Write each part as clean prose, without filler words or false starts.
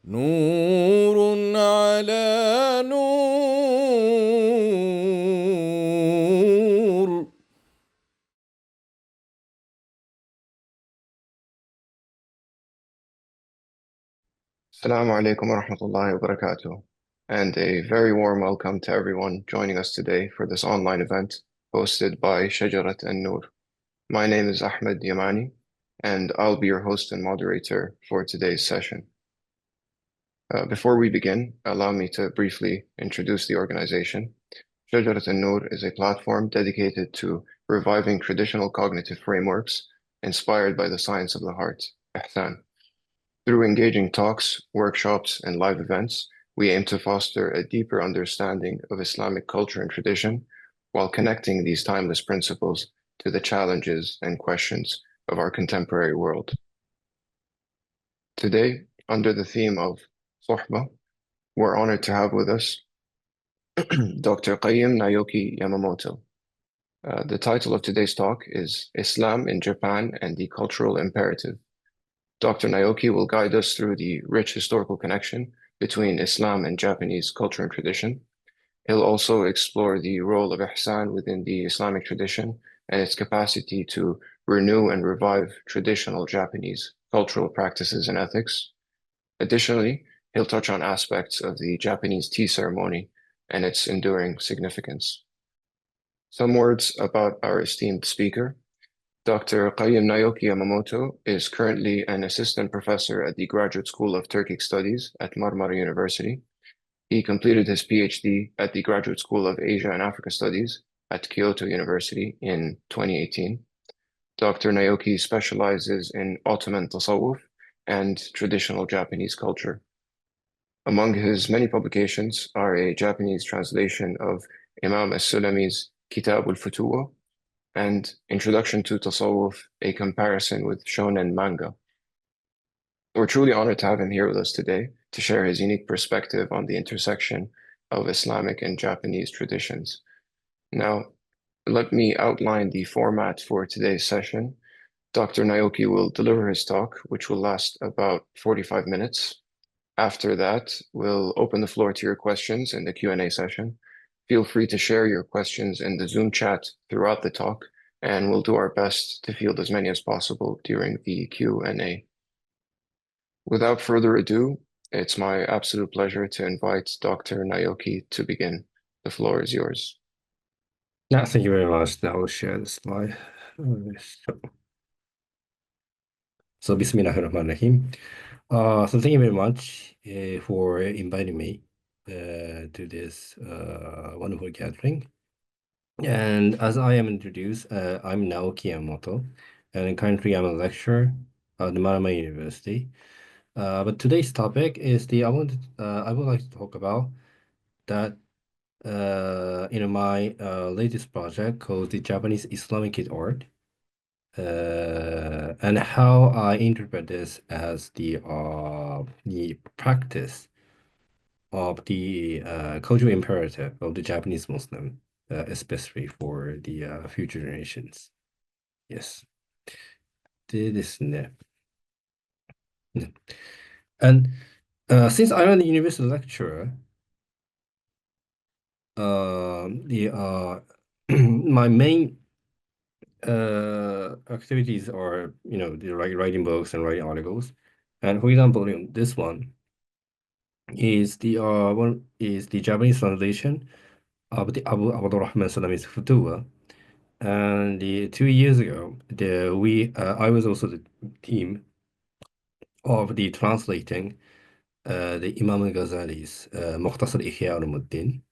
نور على نور. Assalamu alaikum wa rahmatullahi wa barakatuh, and a very warm welcome to everyone joining us today for this online event hosted by Shajarat an-Nur. My name is Ahmed Yamani, and I'll be your host and moderator for today's session. Before we begin, allow me to briefly introduce the organization. Shajarat an-Nur is a platform dedicated to reviving traditional cognitive frameworks inspired by the science of the heart, iḥsan. Through engaging talks, workshops, and live events, we aim to foster a deeper understanding of Islamic culture and tradition while connecting these timeless principles to the challenges and questions of our contemporary world. Today, under the theme of Suḥba, we're honored to have with us Dr. Qayyim Naoki Yamamoto. The title of today's talk is Islam in Japan and the Cultural Imperative. Dr. Naoki will guide us through the rich historical connection between Islam and Japanese culture and tradition. He'll also explore the role of iḥsan within the Islamic tradition and its capacity to renew and revive traditional Japanese cultural practices and ethics. Additionally, he'll touch on aspects of the Japanese tea ceremony and its enduring significance. Some words about our esteemed speaker. Dr. Qayyim Naoki Yamamoto is currently an assistant professor at the Graduate School of Turkic Studies at Marmara University. He completed his PhD at the Graduate School of Asia and Africa Studies at Kyoto University in 2018. Dr. Naoki specializes in Ottoman Tasawwuf and traditional Japanese culture. Among his many publications are a Japanese translation of Imam Sulami's Kitāb al-Futuwwa and Introduction to Tasawwuf, a comparison with Shonen Manga. We're truly honored to have him here with us today to share his unique perspective on the intersection of Islamic and Japanese traditions. Now, let me outline the format for today's session. Dr. Naoki will deliver his talk, which will last about 45 minutes. After that, we'll open the floor to your questions in the Q&A session. Feel free to share your questions in the Zoom chat throughout the talk, and we'll do our best to field as many as possible during the Q&A. Without further ado, it's my absolute pleasure to invite Dr. Naoki to begin. The floor is yours. Yeah, thank you very much. I will share the slide. So, Bismillahirrahmanirrahim. So thank you very much for inviting me to this wonderful gathering. And as I am introduced, I'm Naoki Yamamoto, and currently I'm a lecturer at the Marmara University. But today's topic is I would like to talk about that in my latest project called the Japanese Islamic art, and how I interpret this as the practice of the cultural imperative of the Japanese Muslim, especially for the future generations. Yes. でですね。And since I'm a university lecturer, my main activities are, the writing books and writing articles. And for example, this one is the Japanese translation of the Abu Abdurrahman Sulami's Futuwwa. And 2 years ago, I was also the team of the translating the Imam Ghazali's Mukhtasar Ihya al-Muddin.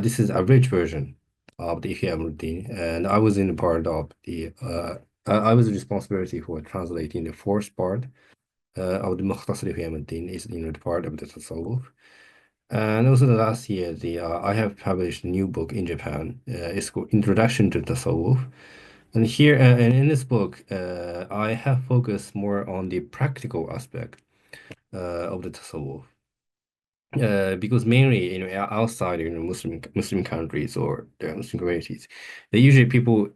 This is a abridged version of the Ihya al-Muddin, and I was in part of I was responsibility for translating the fourth part of the Mukhtasar Ihya al-Muddin, is the part of the Tasawwuf. And also the last year, I have published a new book in Japan. It's called Introduction to Tasawwuf. And here, and in this book, I have focused more on the practical aspect of the Tasawwuf. Because mainly, outside, Muslim countries or the Muslim communities, people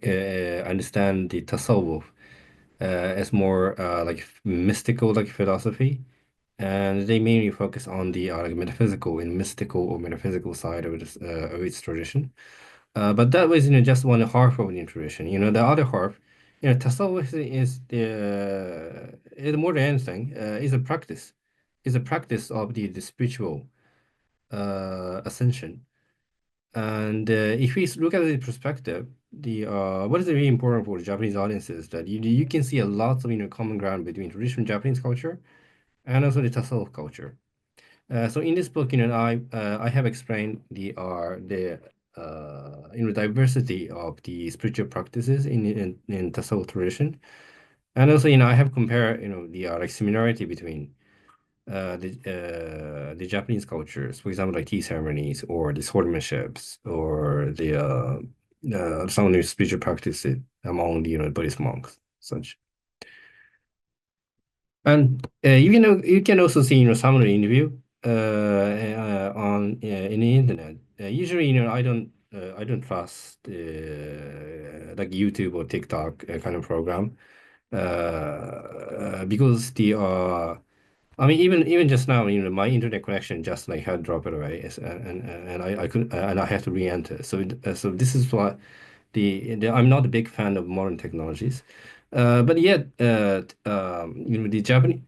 understand the Tasawwuf as more like mystical, like philosophy. and they mainly focus on the like metaphysical and mystical or metaphysical side of its tradition. But that was just one half of the tradition. The other half, tasawwuf is more than anything is a practice. Is a practice of the spiritual ascension. And if we look at the perspective, the what is really important for the Japanese audiences that you can see a lot of common ground between traditional Japanese culture and also the Tasawwuf culture. So in this book, I have explained the diversity of the spiritual practices in Tasawwuf tradition, and also I have compared the like similarity between the Japanese cultures, for example, like tea ceremonies or the swordsmanships or the some of the spiritual practices among the Buddhist monks, such. And you can also see some of the interview on in the internet. Usually, I don't trust like YouTube or TikTok kind of program because I mean, even just now, my internet connection just like had dropped away, and I couldn't, and I had to re-enter. So this is why I'm not a big fan of modern technologies, but yet, the Japanese,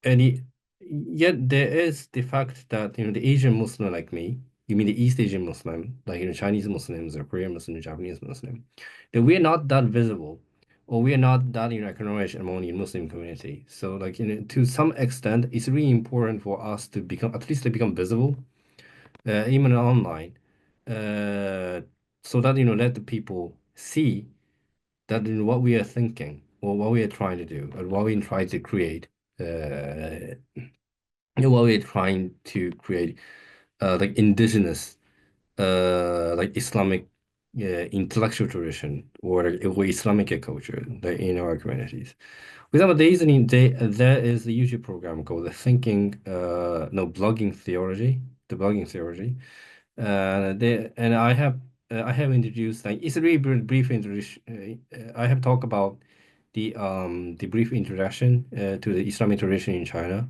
and yet there is the fact that the Asian Muslim like me, you mean the East Asian Muslim, like Chinese Muslims or Korean Muslim, Japanese Muslim, that we are not that visible, or we are not that acknowledged among the Muslim community. So like to some extent, it's really important for us to become at least to become visible, even online, so that let the people see that what we are thinking or what we are trying to do or what we try to create. What we're trying to create like indigenous like Islamic intellectual tradition or Islamic culture in our communities. For example, there is a YouTube program called the Blogging Theology, the Blogging Theology. And I have introduced like it's a really brief introduction. I have talked about the brief introduction to the Islamic tradition in China.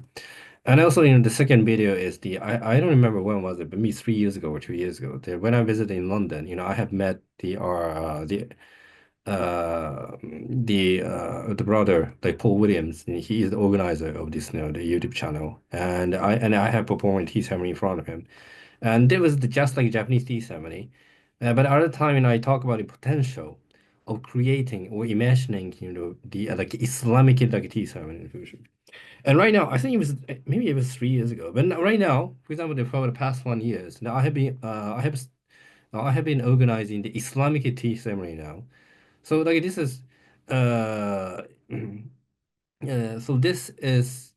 And also, the second video is I don't remember when was it, but maybe 3 years ago or 2 years ago. When I visited in London, I have met the brother like Paul Williams. And he is the organizer of this the YouTube channel, and I have performed tea ceremony in front of him, and it was just like Japanese tea ceremony. But at the time, I talk about the potential of creating or imagining, the like Islamic like tea ceremony in the future. And right now, I think maybe it was 3 years ago. But right now, for example, for the past 1 years, now I have been organizing the Islamic tea ceremony now. So like this is uh, so this is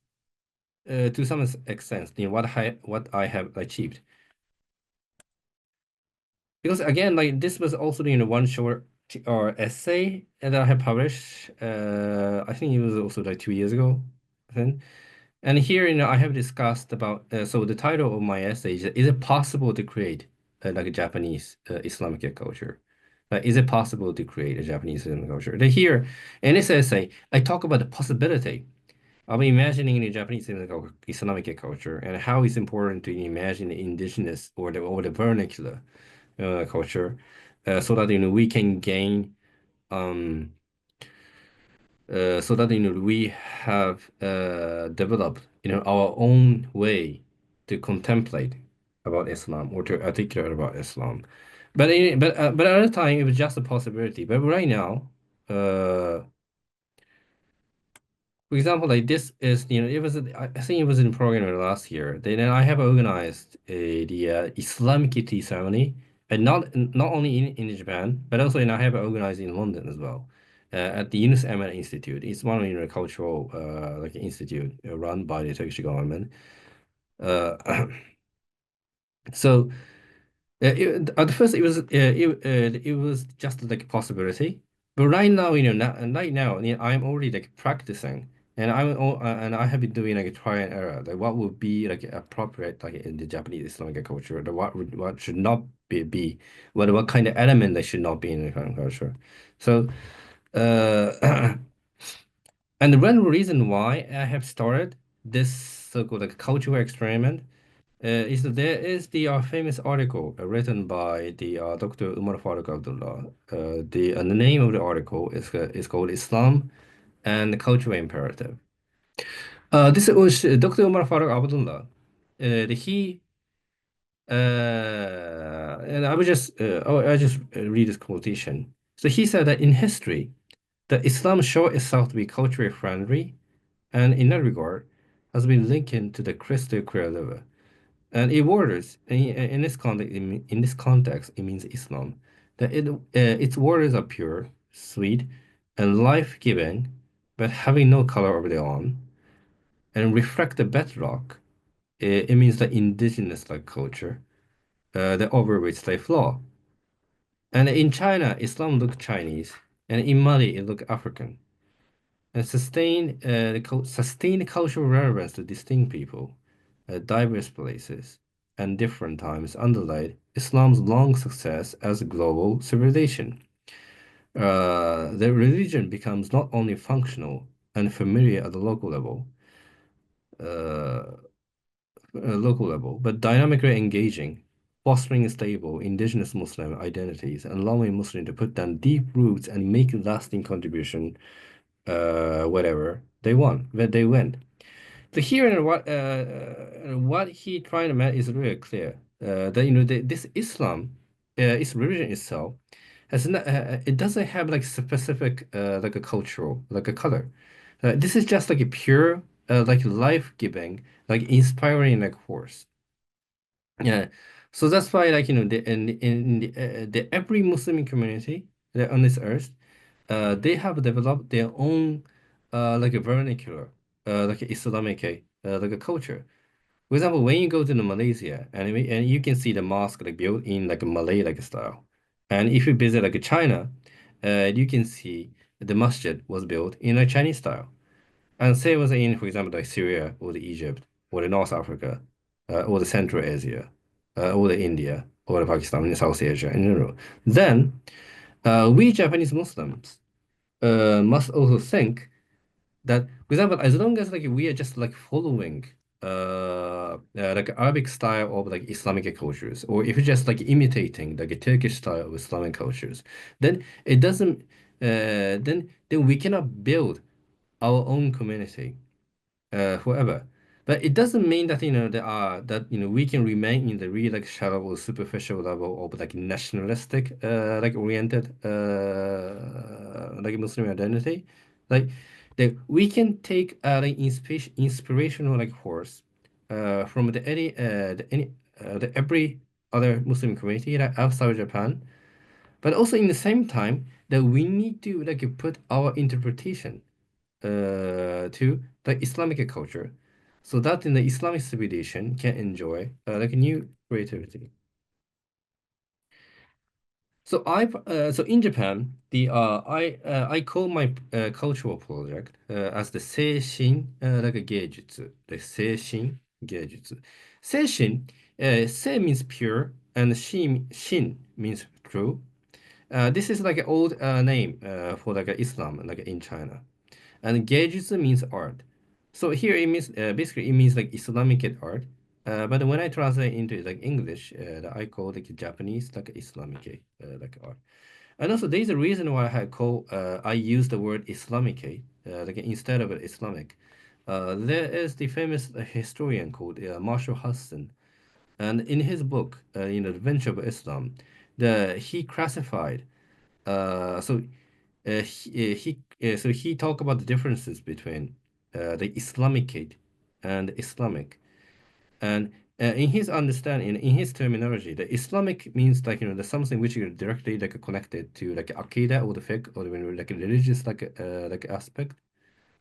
to some extent what I have achieved. Because again, like this was also one short or essay that I have published. I think it was also like 2 years ago. Then. And here, I have discussed about, so the title of my essay is it possible to create like a Japanese Islamic culture? Is it possible to create a Japanese Islamic culture? Here, in this essay, I talk about the possibility of imagining the Japanese Islamic culture and how it's important to imagine the indigenous or the vernacular culture so that, we can gain um, so that we have developed our own way to contemplate about Islam or to articulate about Islam. But at the time it was just a possibility. But right now, for example, like this is it was I think it was in program last year. Then I have organized the Islamic tea ceremony, and not only in Japan, but also I have organized in London as well, at the Yunus Emre Institute. It's one of the cultural like institute run by the Turkish government. Uh, so at first it was just like a possibility, but right now right now I'm already like practicing, and and I have been doing like a try and error, like what would be like appropriate like in the Japanese Islamic culture, what should not be what kind of element that should not be in the current culture. So uh, and the one reason why I have started this so-called like cultural experiment is that there is the famous article written by the Dr. Umar Farooq Abdullah. The name of the article is called Islam and the Cultural Imperative. This was Dr. Umar Farooq Abdullah. He and I just read this quotation. So he said that in history, that Islam showed itself to be culturally friendly, and in that regard, has been likened to the crystal clear river. And it waters in this context. In this context, it means Islam. That its waters are pure, sweet, and life-giving, but having no color of their own, and reflect the bedrock. It means the indigenous-like culture, that over which they flow. And in China, Islam looked Chinese, and in Mali, it looked African. And sustained cultural relevance to distinct people, diverse places, and different times underlaid Islam's long success as a global civilization. The religion becomes not only functional and familiar at the uh, local level, but dynamically engaging, fostering stable indigenous Muslim identities, and allowing Muslims to put down deep roots and make a lasting contribution wherever they want, where they went. The here and what he trying to make is really clear. That this Islam, its religion itself, has not, it doesn't have like specific like a cultural like a color. This is just like a pure like life-giving, like inspiring like force. Yeah. So that's why like the every Muslim community that on this earth, they have developed their own like a vernacular, like Islamic like a culture. For example, when you go to the Malaysia and you can see the mosque like built in like a Malay like style, and if you visit like China, you can see the masjid was built in a Chinese style. And say it was in, for example, like Syria or the Egypt or the North Africa, or the Central Asia, or the India or the Pakistan in South Asia in general. Then we Japanese Muslims must also think that, for example, as long as like we are just like following like Arabic style of like Islamic cultures, or if you're just like imitating like a Turkish style of Islamic cultures, then it doesn't then we cannot build our own community forever. But it doesn't mean that we can remain in the really like shallow or superficial level of like nationalistic like oriented like Muslim identity. Like that we can take like inspirational like force from the every other Muslim community like outside Japan, but also in the same time that we need to like put our interpretation to the Islamic culture, so that in the Islamic civilization can enjoy like a new creativity. So in Japan, I call my cultural project as the Seishin like a geijutsu, the Seishin geijutsu. Seishin, Se means pure and Shin means true. This is like an old name for like Islam like in China. And Geijutsu means art. So here it means basically it means like Islamic art. But when I translate into like English, I call like Japanese like Islamic like art. And also there's a reason why I use the word Islamic like instead of Islamic. There is the famous historian called Marshall Hudson, and in his book, The Venture of Islam, he classified so he talked about the differences between the Islamicate and Islamic, and in his understanding, in his terminology, the Islamic means like the something which is directly like connected to like Aqidah or the fiqh or the like religious like aspect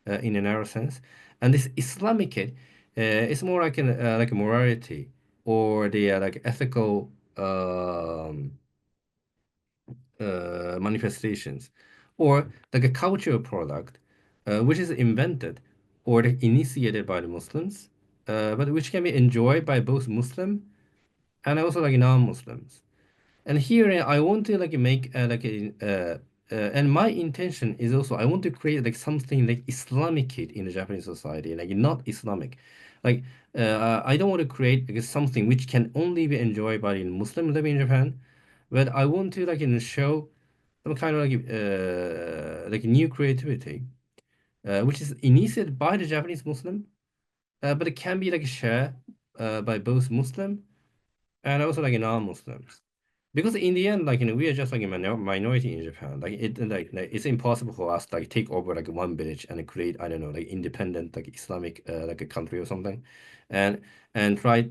in a narrow sense, and this Islamicate is more like a morality or the like ethical manifestations, or like a cultural product which is invented or like, initiated by the Muslims, but which can be enjoyed by both Muslim and also like non-Muslims. And here I want to like make and my intention is also I want to create like something like Islamic in the Japanese society, like not Islamic. Like I don't want to create like, something which can only be enjoyed by Muslim living in Japan, but I want to show some kind of like new creativity, which is initiated by the Japanese Muslim, but it can be like shared by both Muslim and also like non-Muslims. Because in the end, we are just like a minority in Japan. It's impossible for us to take over like one village and create, I don't know, like independent like Islamic like a country or something, and try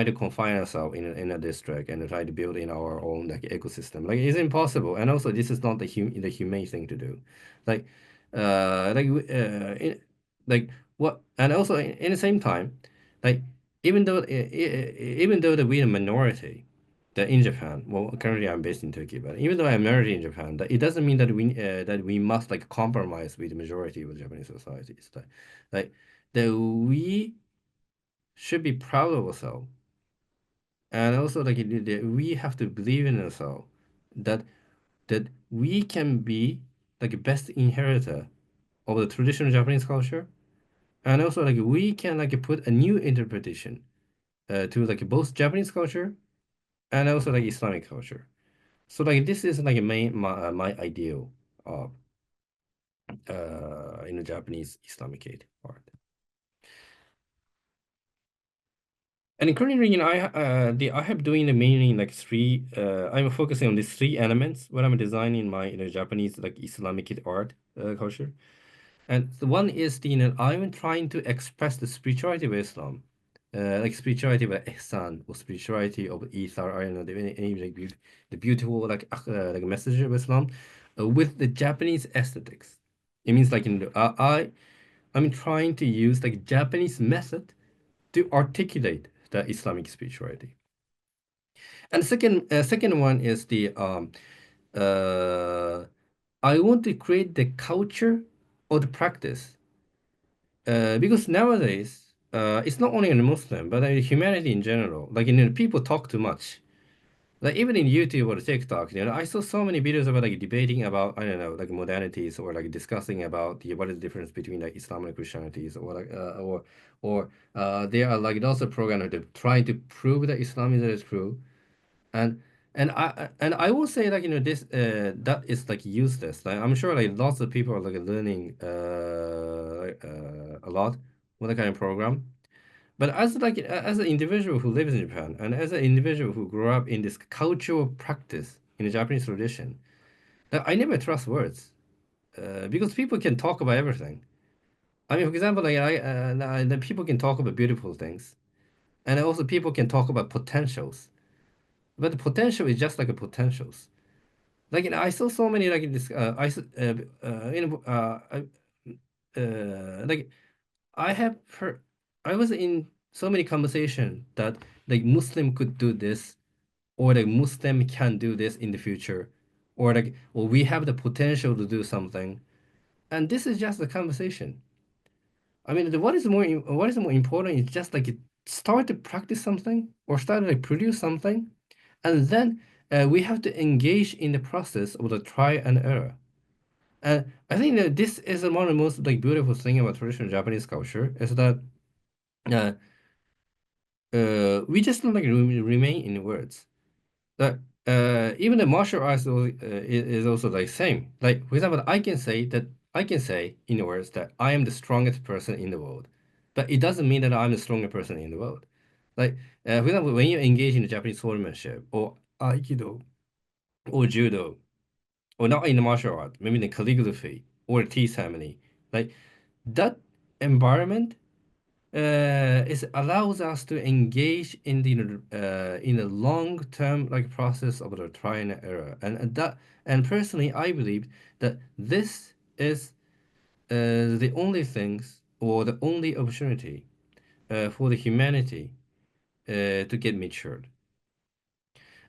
to confine ourselves in a district and try to build in our own like ecosystem. Like it's impossible. And also this is not the humane thing to do. Like like in, like what and also in the same time, like even though that we're a minority that in Japan, well, currently I'm based in Turkey, but even though I'm married in Japan, that it doesn't mean that we must like compromise with the majority of the Japanese society. It's like that we should be proud of ourselves, and also like that we have to believe in ourselves that we can be like the best inheritor of the traditional Japanese culture, and also like we can like put a new interpretation to like both Japanese culture and also like Islamic culture. So like this is like my ideal of in the Japanese Islamic art. And currently, I have doing the mainly like three. I'm focusing on these three elements when I'm designing my Japanese like Islamic art culture. And the one is I'm trying to express the spirituality of Islam, like spirituality of iḥsan or spirituality of Ithar. I don't know any like the beautiful like message of Islam, with the Japanese aesthetics. It means like I'm trying to use like Japanese method to articulate the Islamic spirituality. And second one is uh, I want to create the culture or the practice. Because nowadays, it's not only in the Muslim, but in humanity in general. Like, people talk too much. Like, even in YouTube or TikTok, I saw so many videos about like debating about, I don't know, like modernities or like discussing about what is the difference between like Islam and Christianities or there are like lots of programs that trying to prove that Islam is true. And I will say like this that is like useless. Like I'm sure like lots of people are like learning a lot with that kind of program. But as an individual who lives in Japan and as an individual who grew up in this cultural practice in the Japanese tradition, that I never trust words because people can talk about everything. I mean, for example, the people can talk about beautiful things, and also people can talk about potentials. But the potential is just like a potentials. Like I saw so many like this like I have heard I was in so many conversation that like Muslim could do this or like Muslim can do this in the future or we have the potential to do something, and this is just a conversation. I mean what is more important is just like start to practice something or start to like produce something, and then we have to engage in the process of the try and error. And I think that this is one of the most like beautiful thing about traditional Japanese culture is that uh, we just don't like remain in words. That even the martial arts is also like same. Like for example, I can say in words that I am the strongest person in the world, but it doesn't mean that I'm the strongest person in the world. Like for example, when you engage in the Japanese swordsmanship or aikido or judo or not in the martial art, maybe in the calligraphy or tea ceremony, like that environment is allows us to engage in the long term like process of the try and error, and personally I believe that this is the only things or the only opportunity for the humanity to get matured.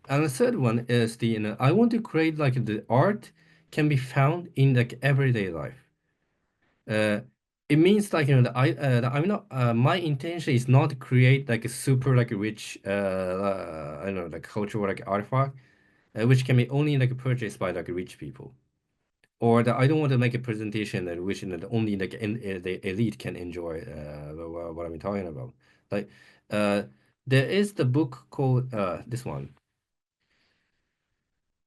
And the third one is I want to create like the art can be found in like everyday life. Uh, it means like I'm not my intention is not to create like a super like rich I don't know like cultural like artifact which can be only like purchased by like rich people or that I don't want to make a presentation that which only like the elite can enjoy what I'm talking about. Like there is the book called this one.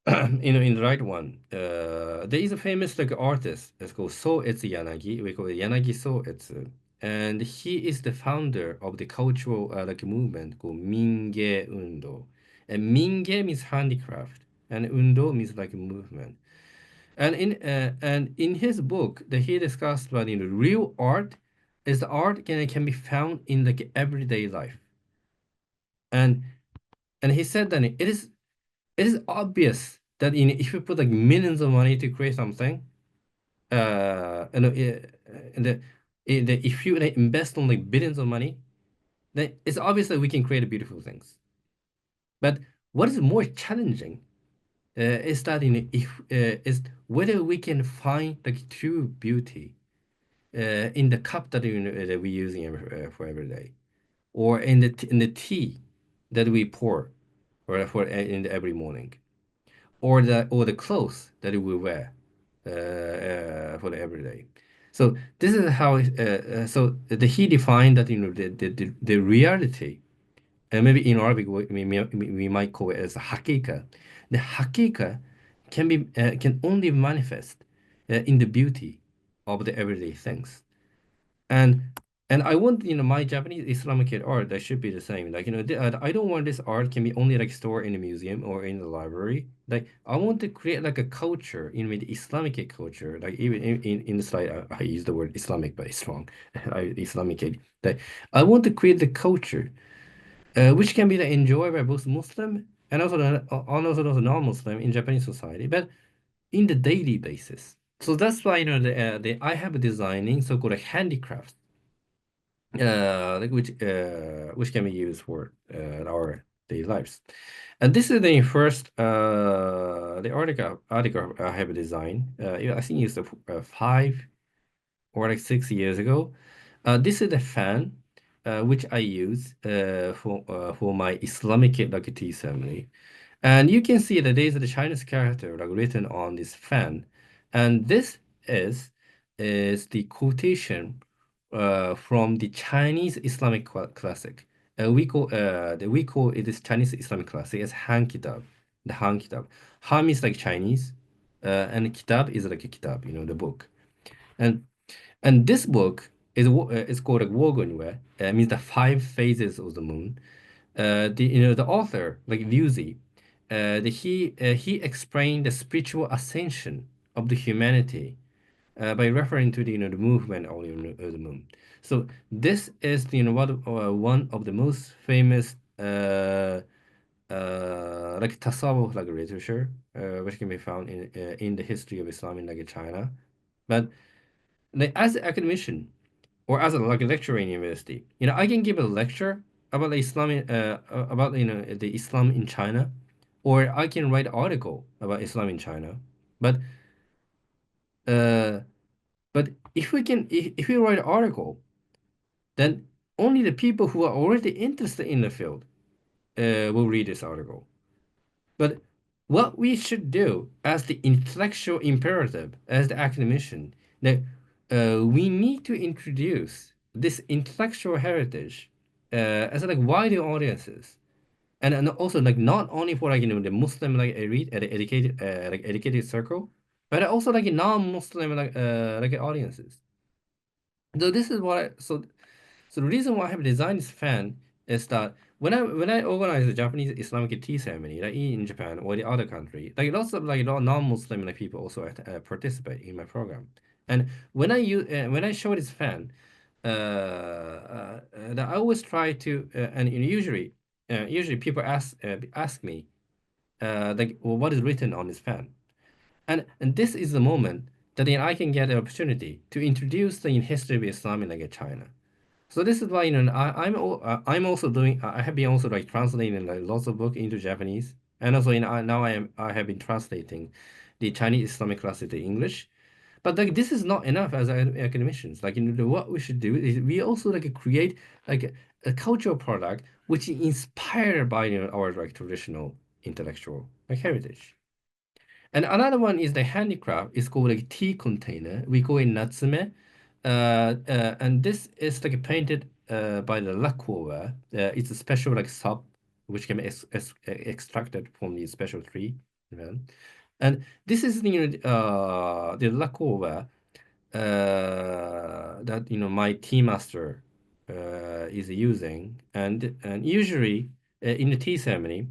In the right one, there is a famous like artist. It's called Soetsu Yanagi. We call it Yanagi Soetsu, and he is the founder of the cultural like movement called Minge Undo. And Minge means handicraft, and Undo means like a movement. And in his book, that he discussed about real art is the art can be found in like everyday life, and he said that it is obvious that if you put like millions of money to create something, and if you like, invest on like billions of money, then it's obvious that we can create beautiful things. But what is more challenging is that if is whether we can find like true beauty in the cup that that we use for every day, or in the tea that we pour for in every morning, or the clothes that we wear for the everyday. So this is how so he defined that the reality, and maybe in Arabic we might call it as hakika. The hakika can only manifest in the beauty of the everyday things. And I want my Japanese Islamic art that should be the same. Like I don't want this art can be only like stored in a museum or in the library. Like I want to create like a culture with the Islamic culture. Like even in the slide I use the word Islamic, but it's wrong. Islamic. Like I want to create the culture which can be like, enjoyed by both Muslim and also non-Muslim in Japanese society, but in the daily basis. So that's why I have designing so-called like handicrafts like which can be used for our daily lives. And this is the first the article I have designed. I think it's 5 or 6 years ago. This is the fan which I use for my Islamic like tea ceremony. And you can see that there's the Chinese character like written on this fan, and this is the quotation from the Chinese Islamic classic. We call it this Chinese Islamic classic as Han Kitab, the Han Kitab. Han is like Chinese, and Kitab is like a Kitab, the book. And this book is called like Wogunwe, means the 5 phases of the moon. The author like Liuzi, he explained the spiritual ascension of the humanity by referring to the the movement of the moon. So this is one of the most famous like tasawwuf like literature which can be found in the history of Islam in like China. But like, as an academician or as a like a lecturer in university, I can give a lecture about the about the Islam in China, or I can write an article about Islam in China. But uh, if we write an article, then only the people who are already interested in the field will read this article. But what we should do as the intellectual imperative, as the academician, that we need to introduce this intellectual heritage as like wider audiences, and also like not only for like the Muslim like elite, educated circle, but also like non-Muslim like audiences. So this is what so the reason why I have designed this fan is that when I organize the Japanese Islamic tea ceremony, like in Japan or the other country, like lots of like non-Muslim like people also participate in my program. And when I show this fan, that I always try to and usually people ask me like well, what is written on this fan, and this is the moment that I can get the opportunity to introduce the history of Islam in like China. So this is why I'm also doing I have been also like translating like lots of books into Japanese, and also now I have been translating the Chinese Islamic classic to English. But like this is not enough as academicians. Like what we should do is we also like create like a cultural product which is inspired by our like traditional intellectual like heritage. And another one is the handicraft. It's called like tea container. We call it natsume. And this is like painted by the lacquerware. It's a special like sap which can be extracted from the special tree. And this is the lacquerware that my tea master is using, and usually in the tea ceremony,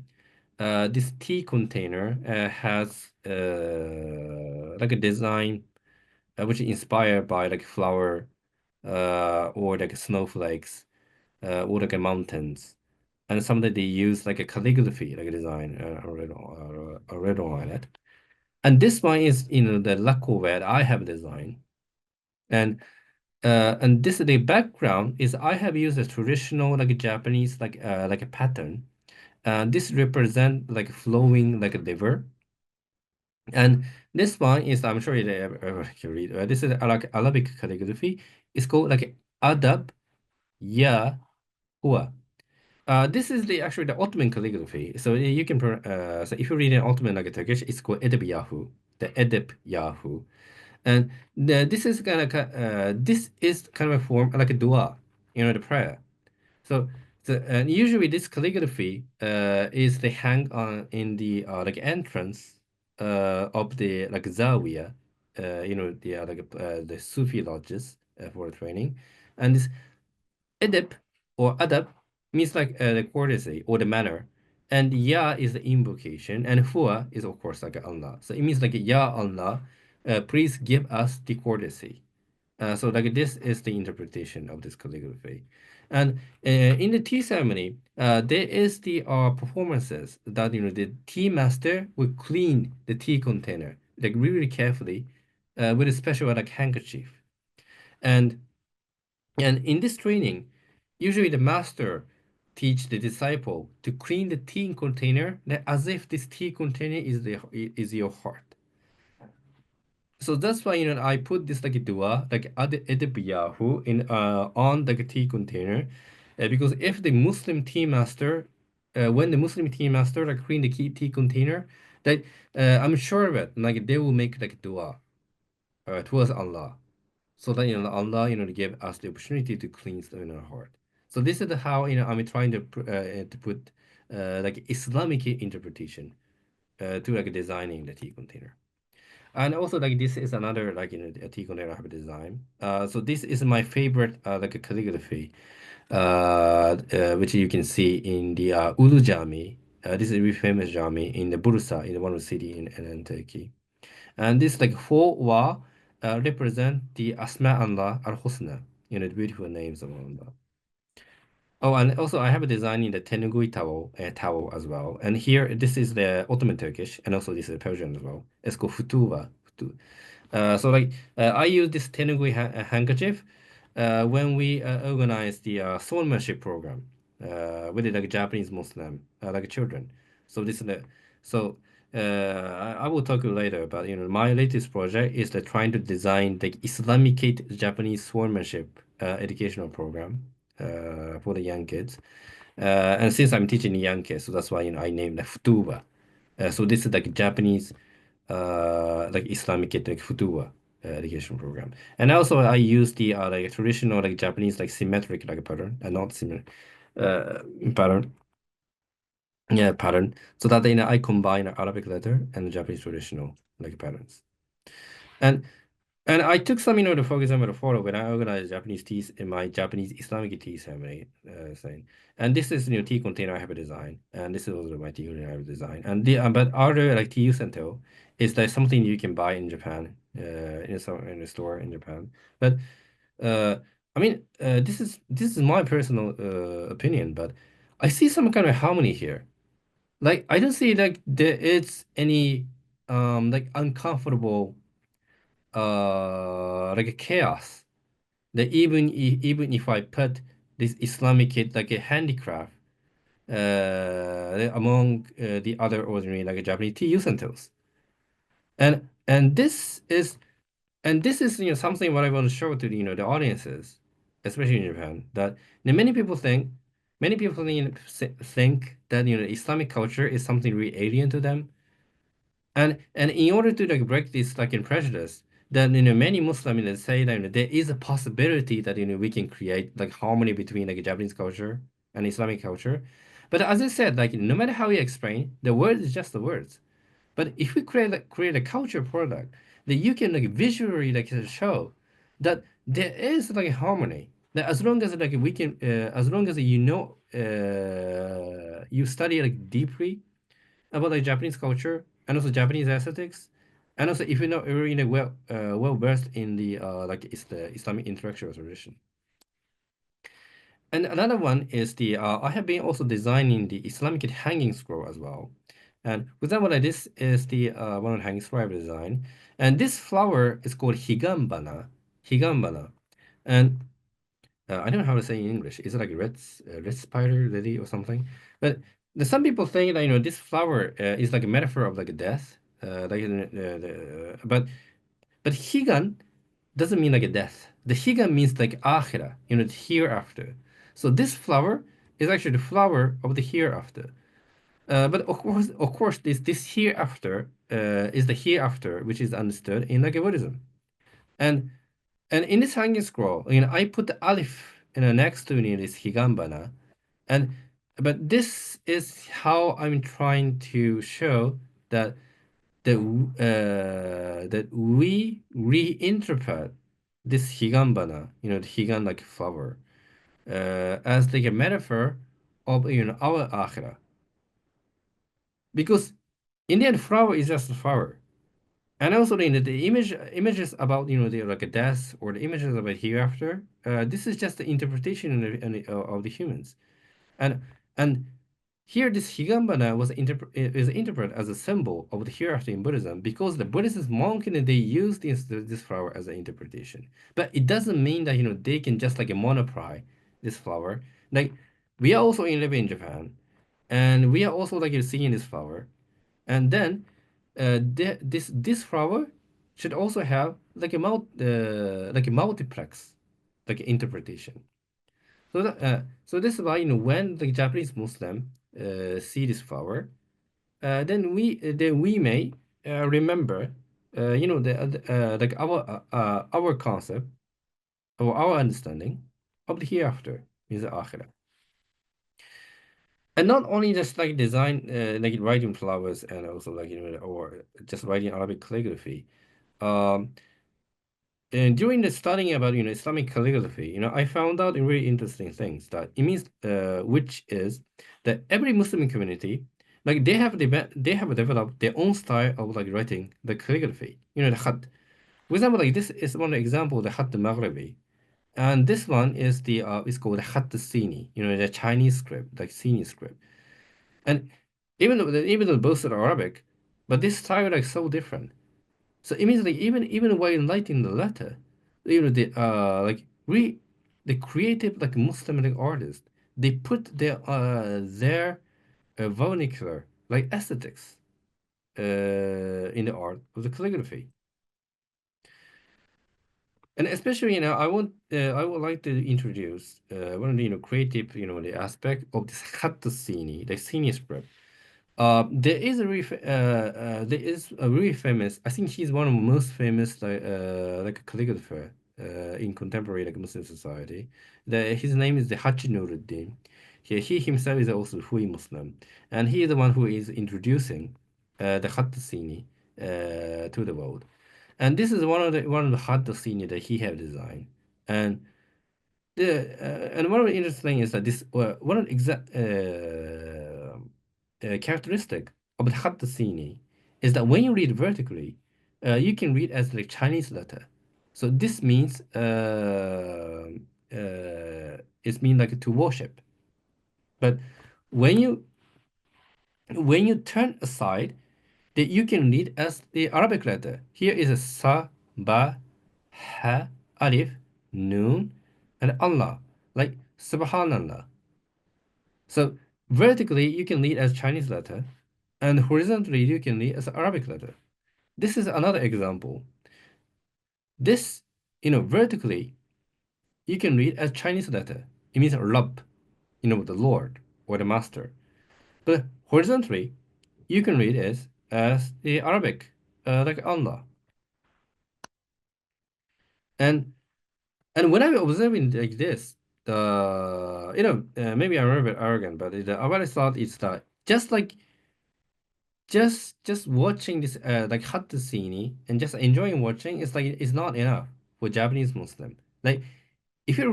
this tea container has like a design which is inspired by like flower or like snowflakes or like mountains, and sometimes they use like a calligraphy like a design already on it. And this one is the lacquerware that I have designed. And this the background is I have used a traditional like Japanese like a pattern. This represent like flowing like a river. And this one is I'm sure you ever can read. This is like Arabic calligraphy. It's called like Adab Ya Hua. This is actually the Ottoman calligraphy. So you can so if you read an Ottoman like Turkish, it's called Edeb Yahu, the Edeb Yahu. And this is kind of a form like a dua, the prayer. So and usually this calligraphy is they hang on in the like entrance of the like zawiya, the Sufi lodges for training, and this edeb or adab means like the courtesy or the manner, and ya is the invocation, and huwa is of course like Allah. So it means like ya Allah, please give us the courtesy. So like this is the interpretation of this calligraphy. And in the tea ceremony, there is the performances that the tea master will clean the tea container like really carefully with a special like handkerchief. And in this training, usually the master teach the disciple to clean the tea container as if this tea container is your heart. So that's why I put this like dua like edeb in on the tea container, because if the Muslim tea master, when the Muslim tea master like clean the tea container, that I'm sure of it, like they will make like dua towards Allah, so that Allah give us the opportunity to cleanse our heart. So this is how I'm trying to put like Islamic interpretation to like designing the tea container. And also like this is another like a tea container I have design. So this is my favorite like a calligraphy, which you can see in the Ulu Jami. This is a really famous Jami in the Bursa, in one of the city in Turkey. And this like four wa represent the Asma Allah al-Husna, the beautiful names of Allah. Oh, and also I have a design in the Tenugui towel as well. And here, this is the Ottoman Turkish, and also this is Persian as well. It's called Futuwwa. So like I use this Tenugui handkerchief when we organize the swordsmanship program with the like Japanese Muslim like children. So this is the so I will talk later, but my latest project is trying to design the Islamicate Japanese swordsmanship educational program for the young kids. And since I'm teaching young kids, so that's why I named the Futuwwa. So this is like Japanese like Islamic like Futuwwa education program. And also I use the like traditional like Japanese like symmetric like pattern and not symmetric pattern. Yeah, pattern. So that I combine Arabic letter and Japanese traditional like patterns. And I took some, for example, the photo when I organized Japanese tea in my Japanese Islamic tea ceremony thing. And this is, tea container I have a design, and this is also my tea container I have a design. And but other like tea utensil is like something you can buy in Japan, in a store in Japan. But I mean, this is my personal opinion, but I see some kind of harmony here. Like I don't see like there is any like uncomfortable like a chaos, that even if I put this Islamic kit like a handicraft among the other ordinary like a Japanese tea utensils, and this is something what I want to show to the audiences, especially in Japan, that many people think that Islamic culture is something really alien to them. And in order to like break this like in prejudice, then many Muslims say that there is a possibility that we can create like harmony between like Japanese culture and Islamic culture. But as I said, like no matter how you explain, the word is just the words. But if we create a culture product, then you can like visually like show that there is like a harmony. That as long as like we can, as long as you study like deeply about like Japanese culture and also Japanese aesthetics, and also if you're not really well versed in the it's the Islamic intellectual tradition. And another one is I have been also designing the Islamic hanging scroll as well. And with that one, this is the one hanging scroll I've designed. And this flower is called higambana, higambana. And I don't know how to say in English. Is it like a red spider lily or something? But some people think that this flower is like a metaphor of like a death. But higan doesn't mean like a death. The higan means like akhira, the hereafter. So this flower is actually the flower of the hereafter. But of course, this hereafter is the hereafter which is understood in like Buddhism. And in this hanging scroll, I put the alif next to this higambana, and but this is how I'm trying to show that that we reinterpret this higambana, the higan like flower, as like a metaphor of our akhirah. Because in the end, flower is just a flower. And also the images about the like a death or the images about hereafter, this is just the interpretation of the humans. And and here this higambana is interpreted as a symbol of the hereafter in Buddhism because the Buddhist monk they use this flower as an interpretation. But it doesn't mean that they can just like monopolize this flower. Like we are also living in Japan, and we are also like seeing this flower, and then this flower should also have like a multiplex like interpretation. So this is why when the Japanese Muslim see this flower, then we may remember like our concept or our understanding of the hereafter is the akhirah. And not only just like design like writing flowers and also like or just writing Arabic calligraphy. Um, and during the studying about Islamic calligraphy, I found out really interesting things that it means which is that every Muslim community like they have developed their own style of like writing the calligraphy. The khat. For example, like this is one example the khat Maghribi, and this one is it's called the khat Sini. The Chinese script, like Sini script. And even though both are Arabic, but this style like so different. So it means like even while writing the letter, the creative like Muslim like artists, they put their vernacular like aesthetics in the art of the calligraphy. And especially I would like to introduce one of the creative the aspect of this khat Sini, the Sini script. There is a really famous. I think he's one of the most famous like calligrapher in contemporary like Muslim society. His name is the Haji Nuruddin. He himself is also Hui Muslim, and he is the one who is introducing the Khatt Sini to the world. And this is one of the Khatt Sini that he have designed. And and one of the interesting thing is that this one of the exact characteristic of the Khatt Sini is that when you read vertically, you can read as like Chinese letter. So this means it means like to worship. But when you turn aside, that you can read as the Arabic letter. Here is a sa, ba, ha, alif, noon, and Allah, like Subhanallah. So vertically, you can read as Chinese letter, and horizontally, you can read as Arabic letter. This is another example. This, vertically, you can read as Chinese letter. It means Rabb, the Lord or the Master. But horizontally, you can read as as the Arabic, like Allah. And when I'm observing like this, maybe I'm a little bit arrogant, but what I thought is that just watching this like cutscene and just enjoying watching is like it's not enough for Japanese Muslim. Like if you're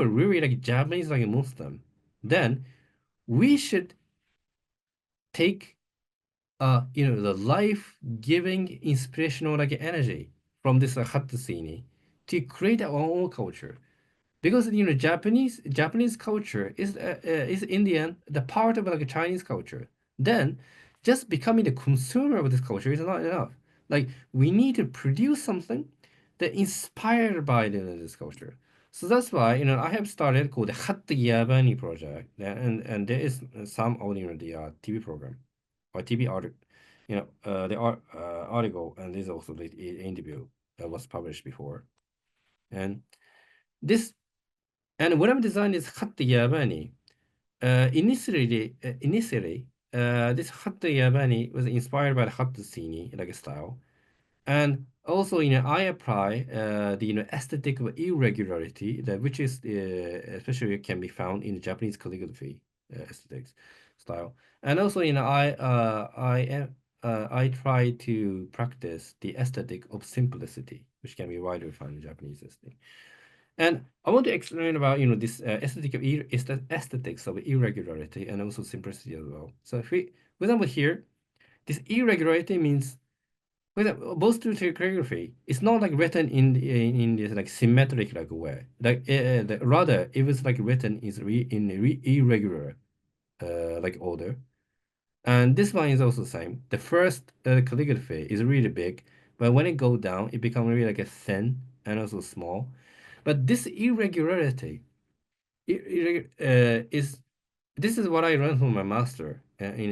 really like Japanese like a Muslim, then we should take the life-giving inspirational like energy from this cutscene to create our own culture. Because Japanese culture is in the end the part of like a Chinese culture. Then just becoming the consumer of this culture is not enough. Like we need to produce something that inspired by this culture. So that's why I have started called the Khat Yabani project, and there is some of the TV program or TV article, the article, and this also the interview that was published before, and this. And when I'm designing this Khat Yabani, initially, this Khat Yabani was inspired by the Khat Sini like style, and also I apply the aesthetic of irregularity that which is especially can be found in the Japanese calligraphy aesthetics style, and also I try to practice the aesthetic of simplicity, which can be widely found in Japanese aesthetic. And I want to explain about this aesthetics of irregularity and also simplicity as well. So if we, for example, here, this irregularity means both through calligraphy, it's not like written in this like symmetric like way. Like rather, it was like written in irregular like order. And this one is also the same. The first calligraphy is really big, but when it goes down, it becomes really like a thin and also small. But this irregularity is this is what I learned from my master in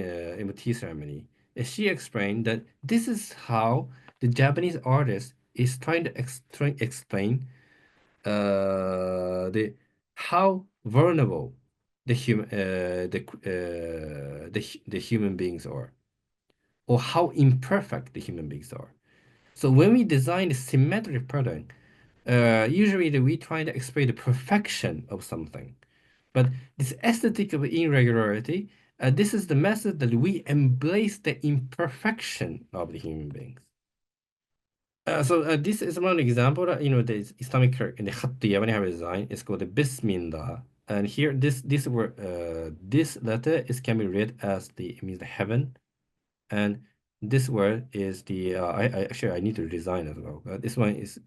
a tea ceremony. She explained that this is how the Japanese artist is trying to explain the how vulnerable the human beings are, or how imperfect the human beings are. So when we design the symmetric pattern, usually we try to explain the perfection of something. But this aesthetic of irregularity, this is the method that we embrace the imperfection of the human beings. So this is one example that the Islamic in the Khattiyya when you have a design is called the Bismillah, and here this word this letter can be read as it means the heaven, and this word is the actually I need to redesign as well. This one is